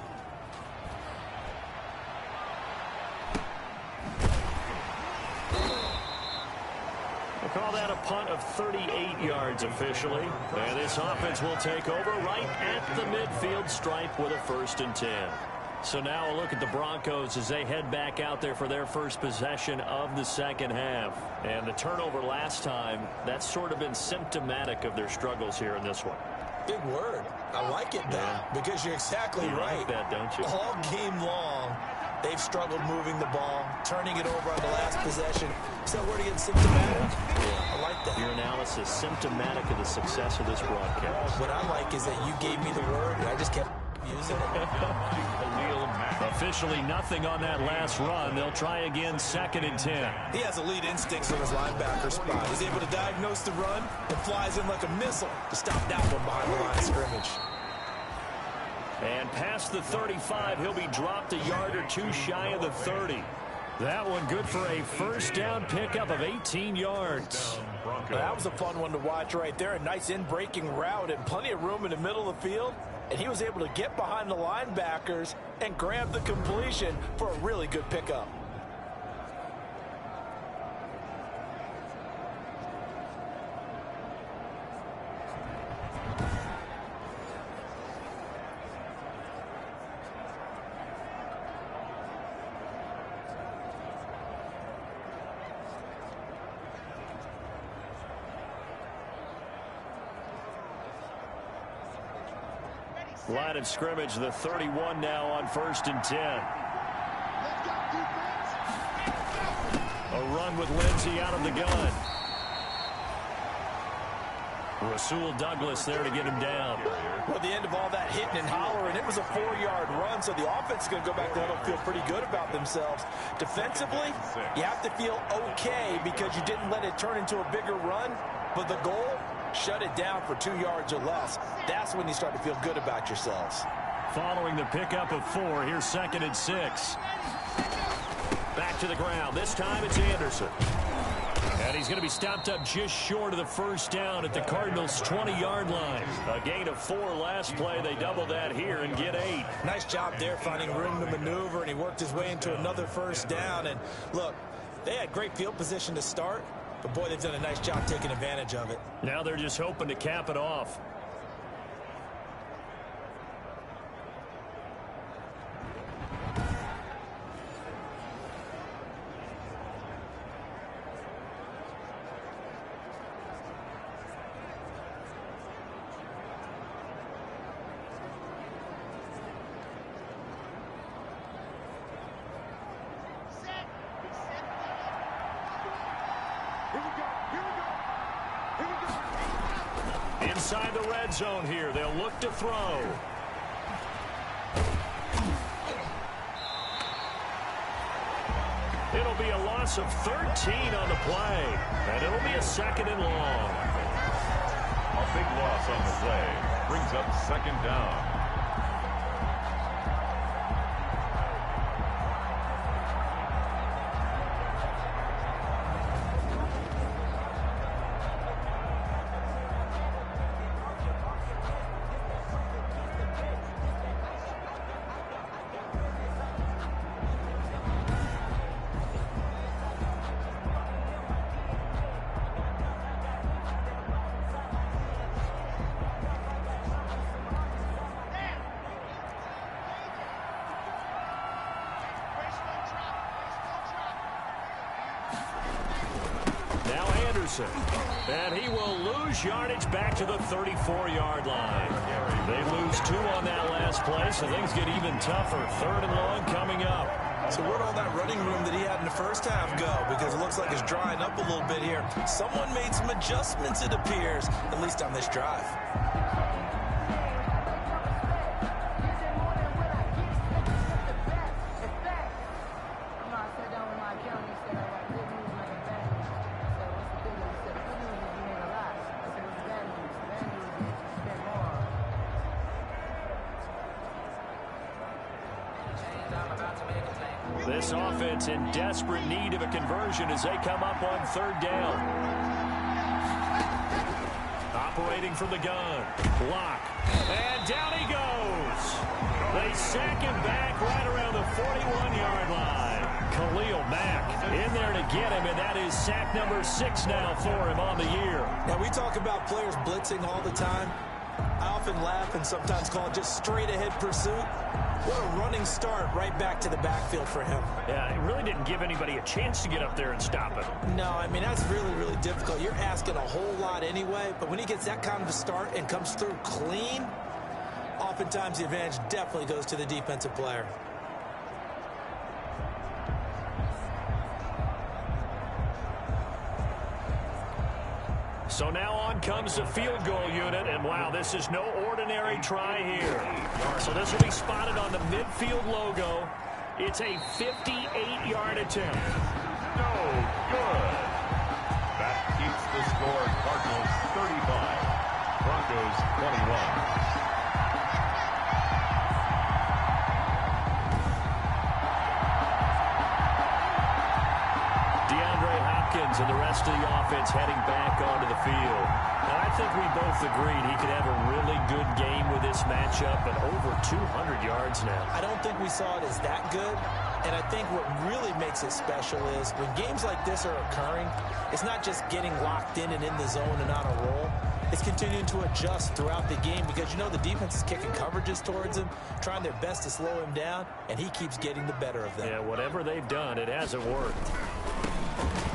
We'll call that a punt of 38 yards officially. And this offense will take over right at the midfield stripe with a 1st and 10. So now a look at the Broncos as they head back out there for their first possession of the second half. And the turnover last time, that's sort of been symptomatic of their struggles here in this one. Big word. I like it, though, because you're exactly right. Like that, don't you? All game long, they've struggled moving the ball, turning it over on the last possession. Is that word again, symptomatic? Yeah, I like that. Your analysis, symptomatic of the success of this broadcast. What I like is that you gave me the word, and I just kept using it. Officially nothing on that last run. They'll try again 2nd and 10. He has elite instincts on his linebacker spot. He's able to diagnose the run and flies in like a missile to stop that one behind the line of scrimmage. And past the 35, he'll be dropped a yard or 2 shy of the 30. That one good for a 1st down pickup of 18 yards. That was a fun one to watch right there. A nice in-breaking route and plenty of room in the middle of the field. And he was able to get behind the linebackers and grab the completion for a really good pickup. Line of scrimmage, the 31 now on 1st and 10. A run with Lindsey out of the gun. Rasul Douglas there to get him down. Well, the end of all that hitting and hollering, it was a 4-yard run, so the offense is going to go back there and feel pretty good about themselves. Defensively, you have to feel okay because you didn't let it turn into a bigger run, but the goal, shut it down for 2 yards or less. That's when you start to feel good about yourselves. Following the pickup of 4, here's 2nd and 6. Back to the ground. This time it's Anderson. And he's going to be stopped up just short of the 1st down at the Cardinals' 20-yard line. A gain of 4 last play. They double that here and get 8. Nice job there finding room to maneuver, and he worked his way into another 1st down. And look, they had great field position to start, but boy, they've done a nice job taking advantage of it. Now they're just hoping to cap it off. Inside the red zone here, they'll look to throw. It'll be a loss of 13 on the play, and it'll be a 2nd and long. A big loss on the play brings up 2nd down. Anderson. And he will lose yardage back to the 34-yard line. They lose 2 on that last play, so things get even tougher. 3rd and long coming up. So where'd all that running room that he had in the first half go? Because it looks like it's drying up a little bit here. Someone made some adjustments, it appears, at least on this drive. This offense in desperate need of a conversion as they come up on 3rd down. Operating from the gun. Block. And down he goes. They sack him back right around the 41-yard line. Khalil Mack in there to get him, and that is sack number 6 now for him on the year. Now, we talk about players blitzing all the time. I often laugh and sometimes call it just straight-ahead pursuit. What a running start right back to the backfield for him. Yeah, it really didn't give anybody a chance to get up there and stop him. No, I mean, that's really, really difficult. You're asking a whole lot anyway, but when he gets that kind of a start and comes through clean, oftentimes the advantage definitely goes to the defensive player. So now on comes the field goal unit, and wow, this is no ordinary try here. So this will be spotted on the midfield logo. It's a 58-yard attempt. No good. That keeps the score. Cardinals 35, Broncos 21. And the rest of the offense heading back onto the field. And I think we both agreed he could have a really good game with this matchup, and over 200 yards now. I don't think we saw it as that good. And I think what really makes it special is when games like this are occurring, it's not just getting locked in and in the zone and on a roll. It's continuing to adjust throughout the game because, you know, the defense is kicking coverages towards him, trying their best to slow him down, and he keeps getting the better of them. Yeah, whatever they've done, it hasn't worked.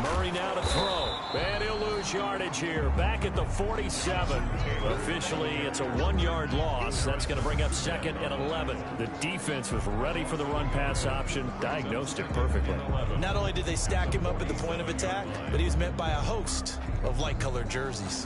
Murray now to throw. And he'll lose yardage here. Back at the 47. Officially, it's a 1-yard loss. That's going to bring up 2nd and 11. The defense was ready for the run-pass option. Diagnosed it perfectly. Not only did they stack him up at the point of attack, but he was met by a host of light-colored jerseys.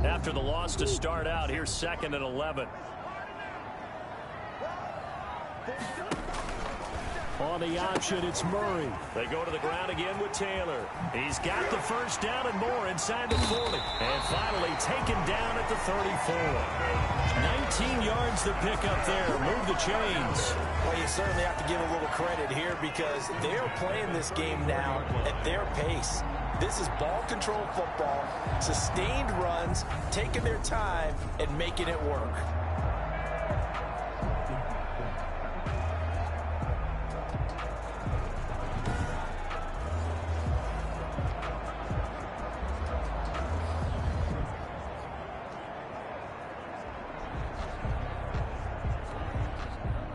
After the loss to start out, here's 2nd and 11. On the option, it's Murray. They go to the ground again with Taylor. He's got the first down and more inside the 40. And finally taken down at the 34. 19 yards to pick up there. Move the chains. Well, you certainly have to give a little credit here because they're playing this game now at their pace. This is ball control football, sustained runs, taking their time and making it work.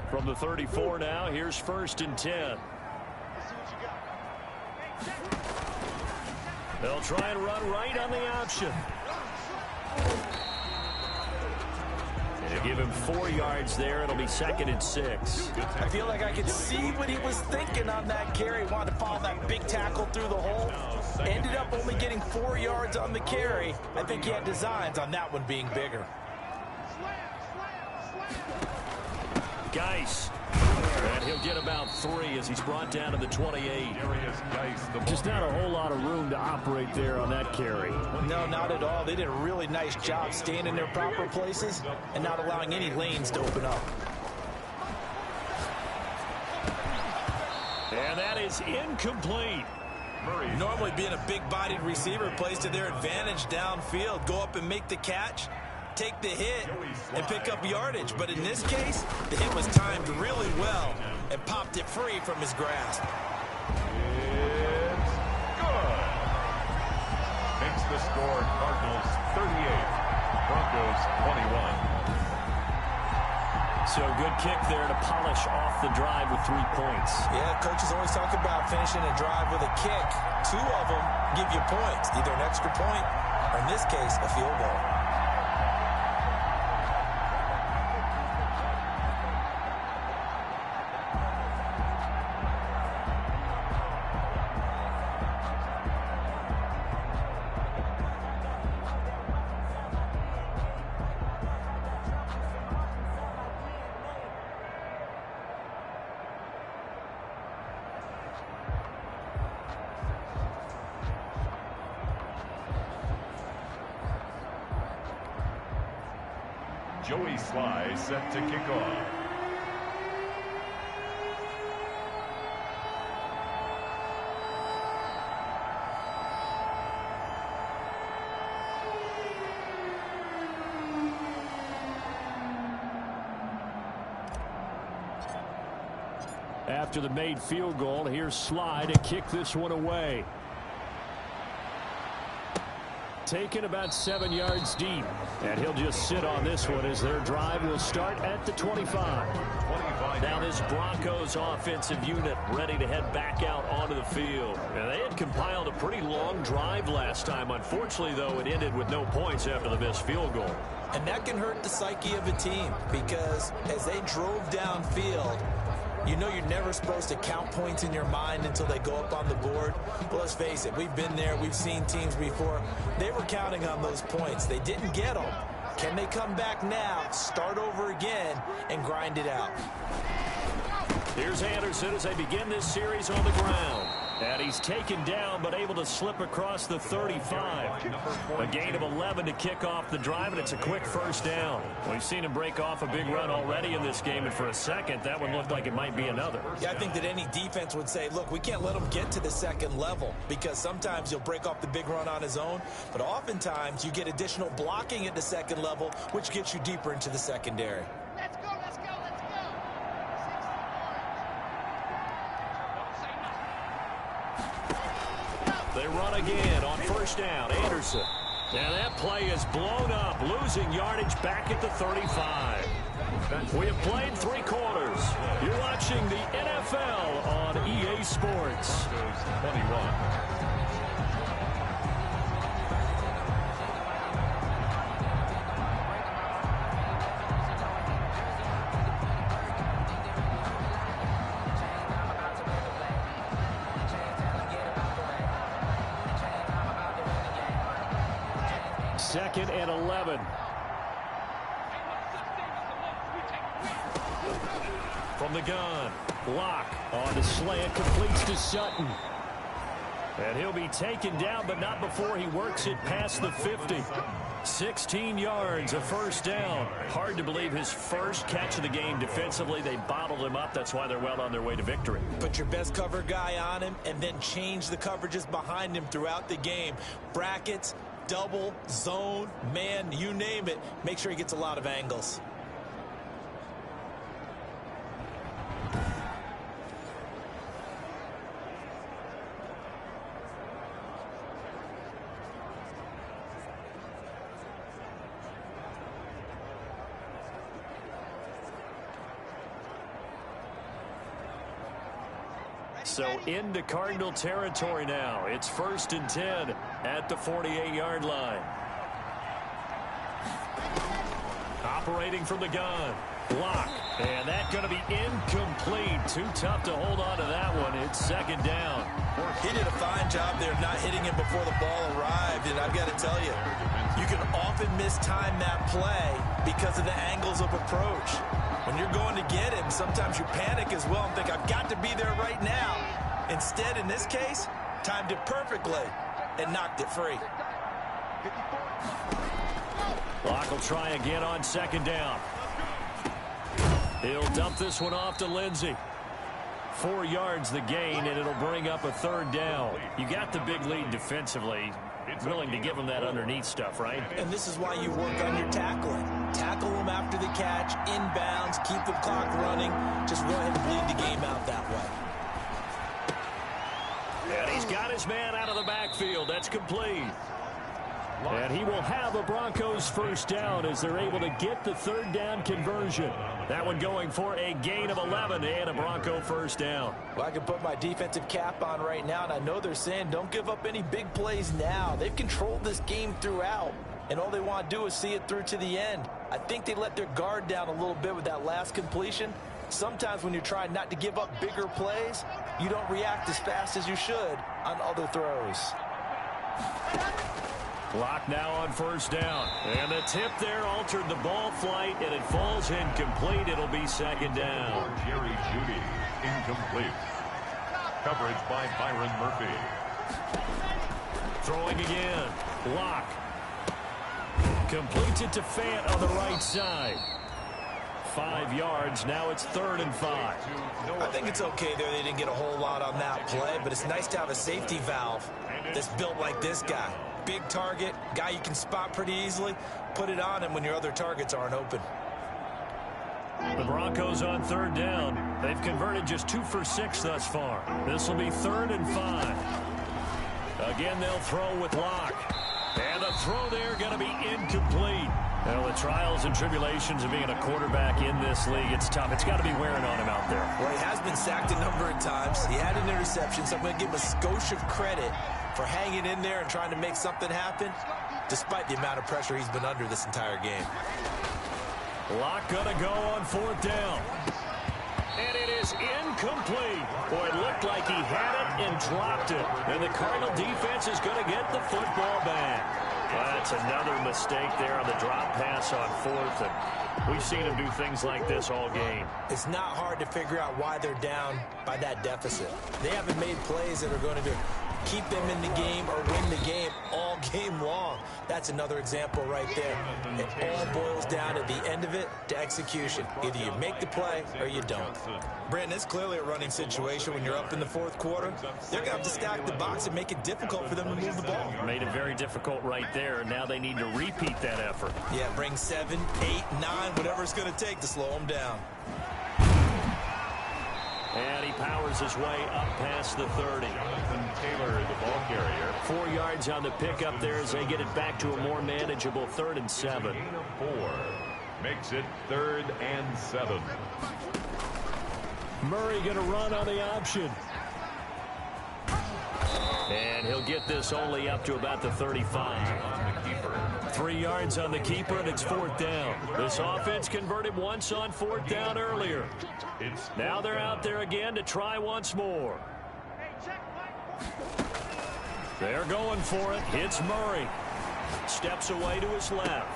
From the 34 now, here's 1st and 10. They'll try and run right on the option. They give him 4 yards there. It'll be 2nd and 6. I feel like I could see what he was thinking on that carry. Wanted to follow that big tackle through the hole. Ended up only getting 4 yards on the carry. I think he had designs on that one being bigger. Geis. And he'll get about 3 as he's brought down to the 28. Just not a whole lot of room to operate there on that carry. No, not at all. They did a really nice job staying in their proper places and not allowing any lanes to open up. And that is incomplete. Normally being a big-bodied receiver plays to their advantage downfield. Go up and make the catch, take the hit, and pick up yardage. But in this case, the hit was timed really well and popped it free from his grasp. It's good. Makes the score Cardinals Broncos 21. So good kick there to polish off the drive with 3 points. Yeah, coaches always talk about finishing a drive with a kick. 2 of them give you points, either an extra point or, in this case, a field goal. Joey Sly set to kick off. After the made field goal, here's Sly to kick this one away. Taken about 7 yards deep, and he'll just sit on this one as their drive will start at the 25. Now this Broncos offensive unit ready to head back out onto the field. And they had compiled a pretty long drive last time. Unfortunately, though, it ended with no points after the missed field goal. And that can hurt the psyche of a team because as they drove downfield, you know you're never supposed to count points in your mind until they go up on the board. But let's face it, we've been there. We've seen teams before. They were counting on those points. They didn't get them. Can they come back now, start over again, and grind it out? Here's Anderson as they begin this series on the ground. And he's taken down but able to slip across the 35. A gain of 11 to kick off the drive, and it's a quick first down. We've seen him break off a big run already in this game, and for a second, that one looked like it might be another. Yeah, I think that any defense would say, look, we can't let him get to the second level because sometimes he'll break off the big run on his own, but oftentimes you get additional blocking at the second level, which gets you deeper into the secondary. Let's go, let's go, let's go. They run again on first down. Anderson. Now that play is blown up, losing yardage back at the 35. We have played 3 quarters. You're watching the NFL on EA Sports. 21. Second and 11. From the gun, Locke on the slant, completes to Sutton. And he'll be taken down, but not before he works it past the 50. 16 yards, a first down. Hard to believe his first catch of the game defensively. They bottled him up. That's why they're well on their way to victory. Put your best cover guy on him and then change the coverages behind him throughout the game. Brackets, double, zone, man, you name it. Make sure he gets a lot of angles. So into Cardinal territory now. It's 1st and 10 at the 48-yard line. Operating from the gun. Block. And that's going to be incomplete. Too tough to hold on to that one. It's 2nd down. He did a fine job there not hitting him before the ball arrived. And I've got to tell you, you can often mistime that play because of the angles of approach. When you're going to get him, sometimes you panic as well and think, I've got to be there right now. Instead, in this case, timed it perfectly and knocked it free. Locke will try again on 2nd down. He'll dump this one off to Lindsey. 4 yards the gain, and it'll bring up a 3rd down. You got the big lead defensively. Willing to give him that underneath stuff, right? And this is why you work on your tackling. Tackle them after the catch, inbounds, keep the clock running. Just go ahead and bleed the game out that way. And he's got his man out of the backfield. That's complete. And he will have a Broncos first down as they're able to get the third down conversion. That one going for a gain of 11 and a Bronco first down. Well, I can put my defensive cap on right now, and I know they're saying don't give up any big plays now. They've controlled this game throughout, and all they want to do is see it through to the end. I think they let their guard down a little bit with that last completion. Sometimes when you're trying not to give up bigger plays, you don't react as fast as you should on other throws. Clock now on first down. And the tip there altered the ball flight, and it falls incomplete. It'll be second down. Jerry Jeudy, incomplete. Coverage by Byron Murphy. Throwing again. Lock. Completes it to Fant on the right side. 5 yards. Now it's 3rd and 5. I think it's okay there. They didn't get a whole lot on that play, but it's nice to have a safety valve that's built like this guy. Big target, guy you can spot pretty easily. Put it on him when your other targets aren't open. The Broncos on 3rd down. They've converted just 2 for 6 thus far. This will be 3rd and 5. Again, they'll throw with Lock. And the throw there going to be incomplete. Well, the trials and tribulations of being a quarterback in this league, it's tough. It's got to be wearing on him out there. Well, he has been sacked a number of times. He had an interception, so I'm going to give him a skosh of credit for hanging in there and trying to make something happen, despite the amount of pressure he's been under this entire game. Lock going to go on 4th down. And it is incomplete. Boy, it looked like he had it and dropped it. And the Cardinal defense is going to get the football back. That's another mistake there on the drop pass on 4th. And we've seen him do things like this all game. It's not hard to figure out why they're down by that deficit. They haven't made plays that are going to keep them in the game or win the game all game long. That's another example right there. It all boils down at the end of it to execution. Either you make the play or you don't. Brandon, it's clearly a running situation when you're up in the 4th quarter. They're going to have to stack the box and make it difficult for them to move the ball. Made it very difficult right there, and now they need to repeat that effort. Yeah, bring 7, 8, 9, whatever it's going to take to slow them down. And he powers his way up past the 30. Taylor, the ball carrier. 4 yards on the pickup there as they get it back to a more manageable 3rd and 7. Gain of 4 makes it 3rd and 7. Murray going to run on the option. And he'll get this only up to about the 35. 3 yards on the keeper, and it's 4th down. This offense converted once on 4th down earlier. Now they're out there again to try once more. They're going for it. Hits Murray. Steps away to his left.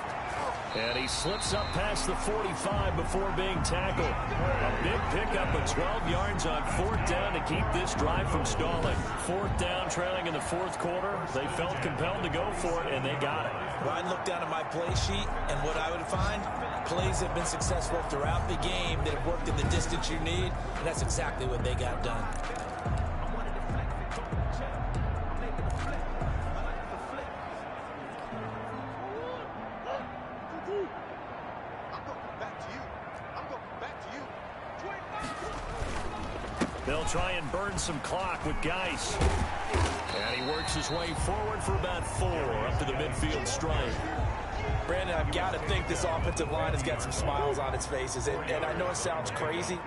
And he slips up past the 45 before being tackled. A big pickup of 12 yards on 4th down to keep this drive from stalling. 4th down, trailing in the 4th quarter. They felt compelled to go for it, and they got it. Well, I'd look down at my play sheet, and what I would find, plays have been successful throughout the game that have worked in the distance you need, and that's exactly what they got done. They'll try and burn some clock with Geis. And he works his way forward for about 4 up to the midfield stripe. Brandon, I've got to think this offensive line has got some smiles on its faces. And I know it sounds crazy,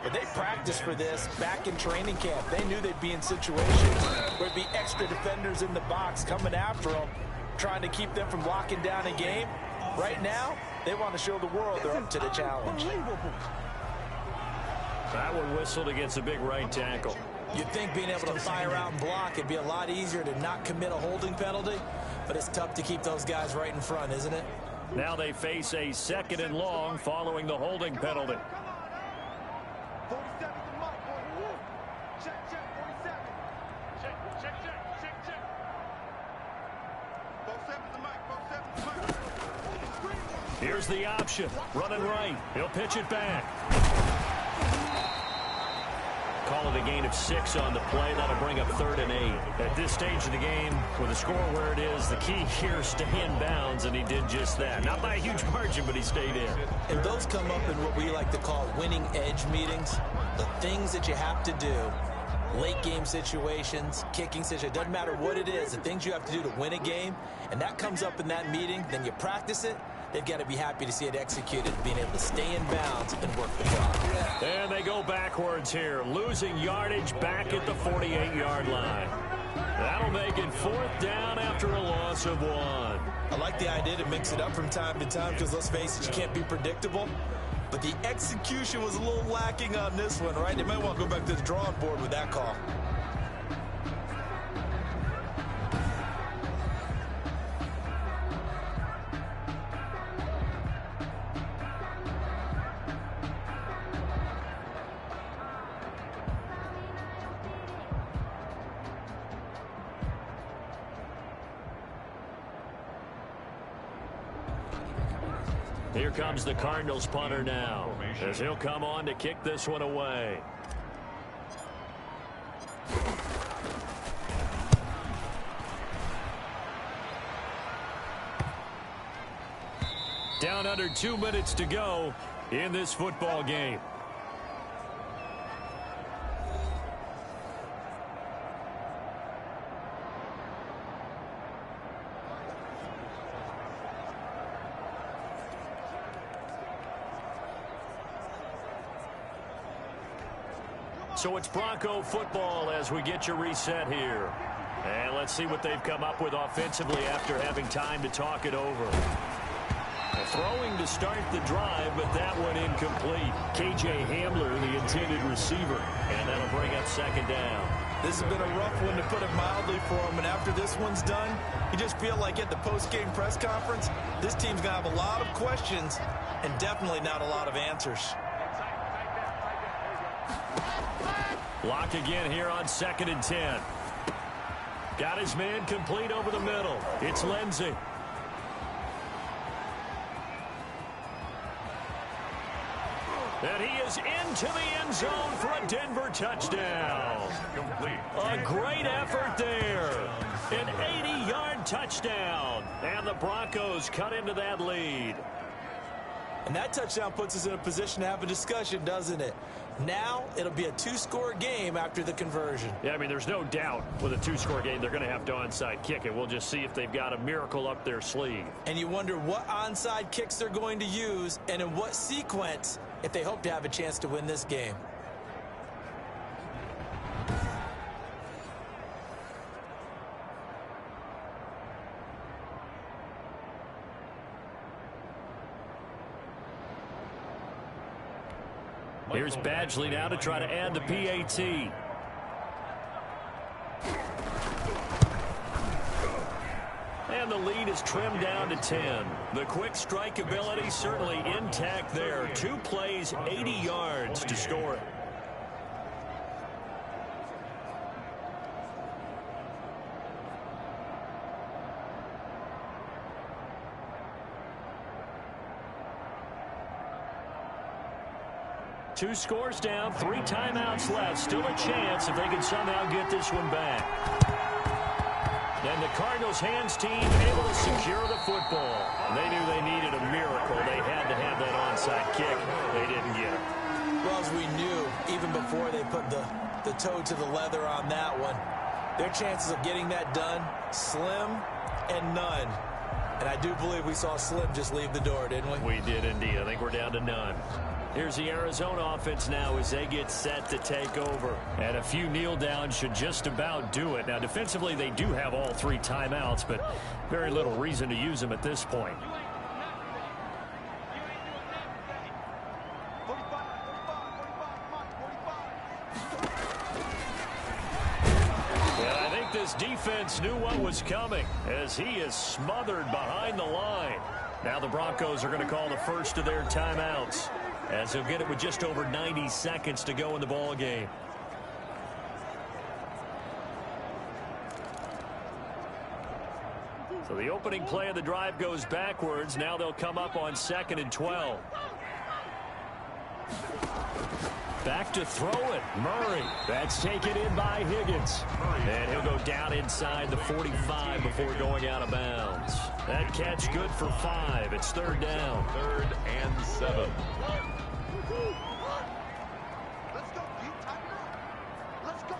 but they practiced for this back in training camp. They knew they'd be in situations where there'd be extra defenders in the box coming after them, trying to keep them from locking down a game. Right now, they want to show the world they're up to the challenge. That one whistled against a big right tackle. You'd think being able to fire out and block, it'd be a lot easier to not commit a holding penalty, but it's tough to keep those guys right in front, isn't it? Now they face a 2nd and long following the holding penalty. Here's the option. Running right. He'll pitch it back. Call it a gain of 6 on the play. That'll bring up 3rd and 8. At this stage of the game, with the score where it is, the key here is stay in bounds, and he did just that. Not by a huge margin, but he stayed in. And those come up in what we like to call winning edge meetings. The things that you have to do late game situations, kicking situations, doesn't matter what it is, the things you have to do to win a game, and that comes up in that meeting, then you practice it, they've got to be happy to see it executed, being able to stay in bounds and work the clock. And they go backwards here, losing yardage back at the 48-yard line. That'll make it 4th down after a loss of 1. I like the idea to mix it up from time to time because, let's face it, you can't be predictable. But the execution was a little lacking on this one, right? They might want to go back to the drawing board with that call. Here comes the Cardinals punter now, as he'll come on to kick this one away. Down under 2 minutes to go in this football game. So it's Bronco football as we get your reset here. And let's see what they've come up with offensively after having time to talk it over. Throwing to start the drive, but that one incomplete. KJ Hamler, the intended receiver, and that'll bring up 2nd down. This has been a rough one, to put it mildly, for him, and after this one's done, you just feel like at the post-game press conference, this team's going to have a lot of questions and definitely not a lot of answers. Lock again here on 2nd and 10. Got his man complete over the middle. It's Lindsey. And he is into the end zone for a Denver touchdown. A great effort there. An 80-yard touchdown. And the Broncos cut into that lead. And that touchdown puts us in a position to have a discussion, doesn't it? Now it'll be a 2-score game after the conversion. Yeah, I mean, there's no doubt with a 2-score game they're going to have to onside kick it. We'll just see if they've got a miracle up their sleeve. And you wonder what onside kicks they're going to use and in what sequence if they hope to have a chance to win this game. Here's Badgley now to try to add the PAT. And the lead is trimmed down to 10. The quick strike ability certainly intact there. 2 plays, 80 yards to score it. Two scores down, 3 timeouts left. Still a chance if they can somehow get this one back. And the Cardinals hands team able to secure the football. They knew they needed a miracle. They had to have that onside kick. They didn't get it. Well, as we knew, even before they put the toe to the leather on that one, their chances of getting that done, slim and none. And I do believe we saw Slim just leave the door, didn't we? We did indeed. I think we're down to none. Here's the Arizona offense now as they get set to take over. And a few kneel downs should just about do it. Now, defensively, they do have all 3 timeouts, but very little reason to use them at this point. And I think this defense knew what was coming as he is smothered behind the line. Now the Broncos are going to call the first of their timeouts, as they'll get it with just over 90 seconds to go in the ball game. So the opening play of the drive goes backwards. Now they'll come up on 2nd and 12. Back to throw it. Murray. That's taken in by Higgins. And he'll go down inside the 45 before going out of bounds. That catch good for 5. It's 3rd down. 3rd and 7. Let's go,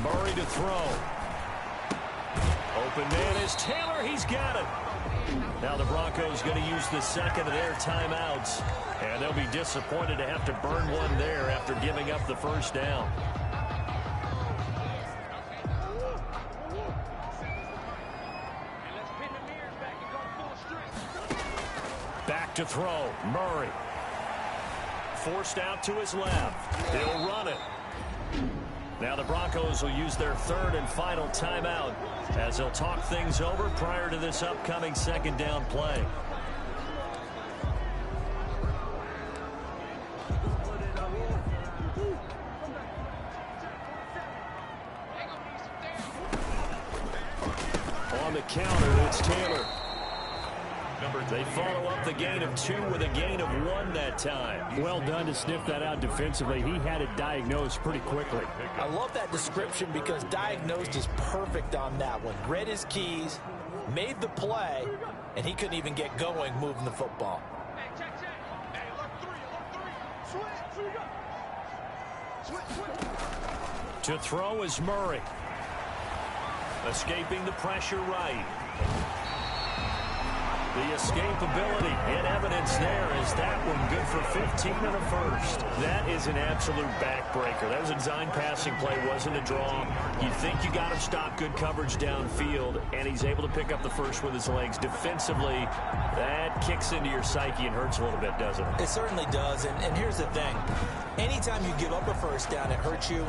Murray to throw. Open man is Taylor. He's got it. Now the Broncos going to use the second of their timeouts. And they'll be disappointed to have to burn one there after giving up the first down. Back to throw. Murray. Forced out to his left. He'll run it. Now the Broncos will use their third and final timeout as they'll talk things over prior to this upcoming second down play. On the counter, it's Taylor. They follow up the gain of 2 with a gain of 1 that time. Well done to sniff that out defensively. He had it diagnosed pretty quickly. I love that description because diagnosed is perfect on that one. Read his keys, made the play, and he couldn't even get going moving the football. To throw is Murray. Escaping the pressure right. The escapability in evidence there is that one good for 15 and a first. That is an absolute backbreaker. That was a design passing play, wasn't a draw. You think you got him stopped, good coverage downfield, and he's able to pick up the first with his legs. Defensively, that kicks into your psyche and hurts a little bit, doesn't it? It certainly does, and here's the thing. Anytime you give up a first down, it hurts you.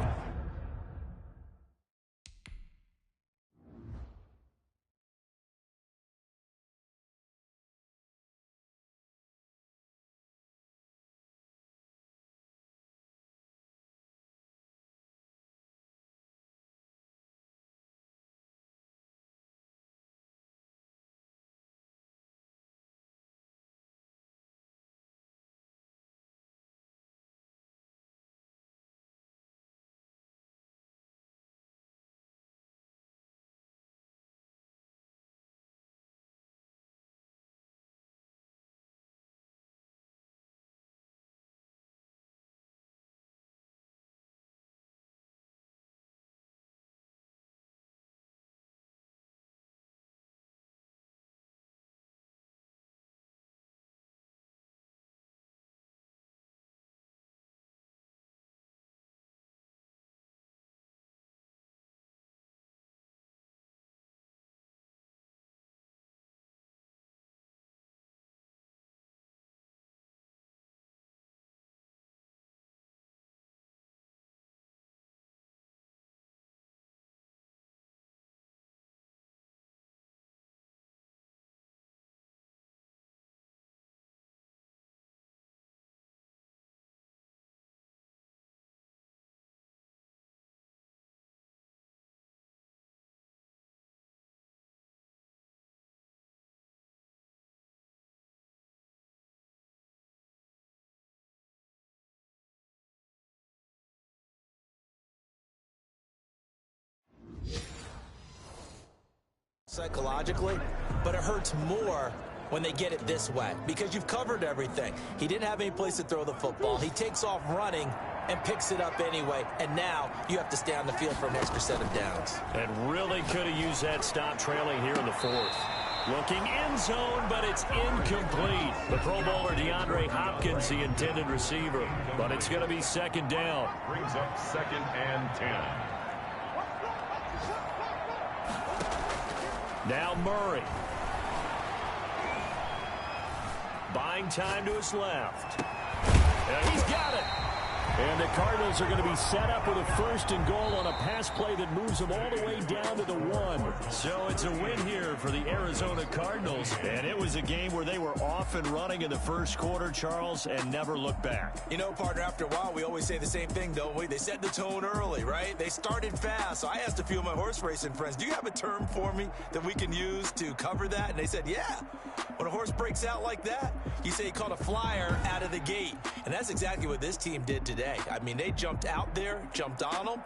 Psychologically, but it hurts more when they get it this way because you've covered everything. He didn't have any place to throw the football. He takes off running and picks it up anyway, and now you have to stay on the field for an extra set of downs. And really could have used that stop trailing here in the fourth. Looking end zone, but it's incomplete. The Pro Bowler DeAndre Hopkins, the intended receiver, but it's going to be second down. Brings up 2nd and 10. Now Murray. Buying time to his left. And he's got it. And the Cardinals are going to be set up with a 1st and goal on a pass play that moves them all the way down to the 1. So it's a win here for the Arizona Cardinals. And it was a game where they were off and running in the first quarter, Charles, and never looked back. You know, partner, after a while, we always say the same thing, don't we? They set the tone early, right? They started fast. So I asked a few of my horse racing friends, do you have a term for me that we can use to cover that? And they said, yeah. When a horse breaks out like that, you say he caught a flyer out of the gate. And that's exactly what this team did today. I mean, they jumped out there, jumped on them,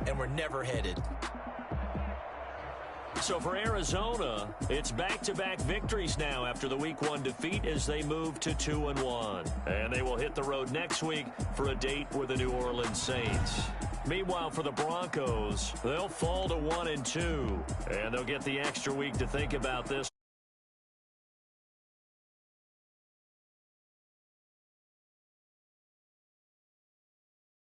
and were never headed. So for Arizona, it's back-to-back victories now after the Week 1 defeat as they move to 2-1. And they will hit the road next week for a date with the New Orleans Saints. Meanwhile, for the Broncos, they'll fall to 1-2, and they'll get the extra week to think about this.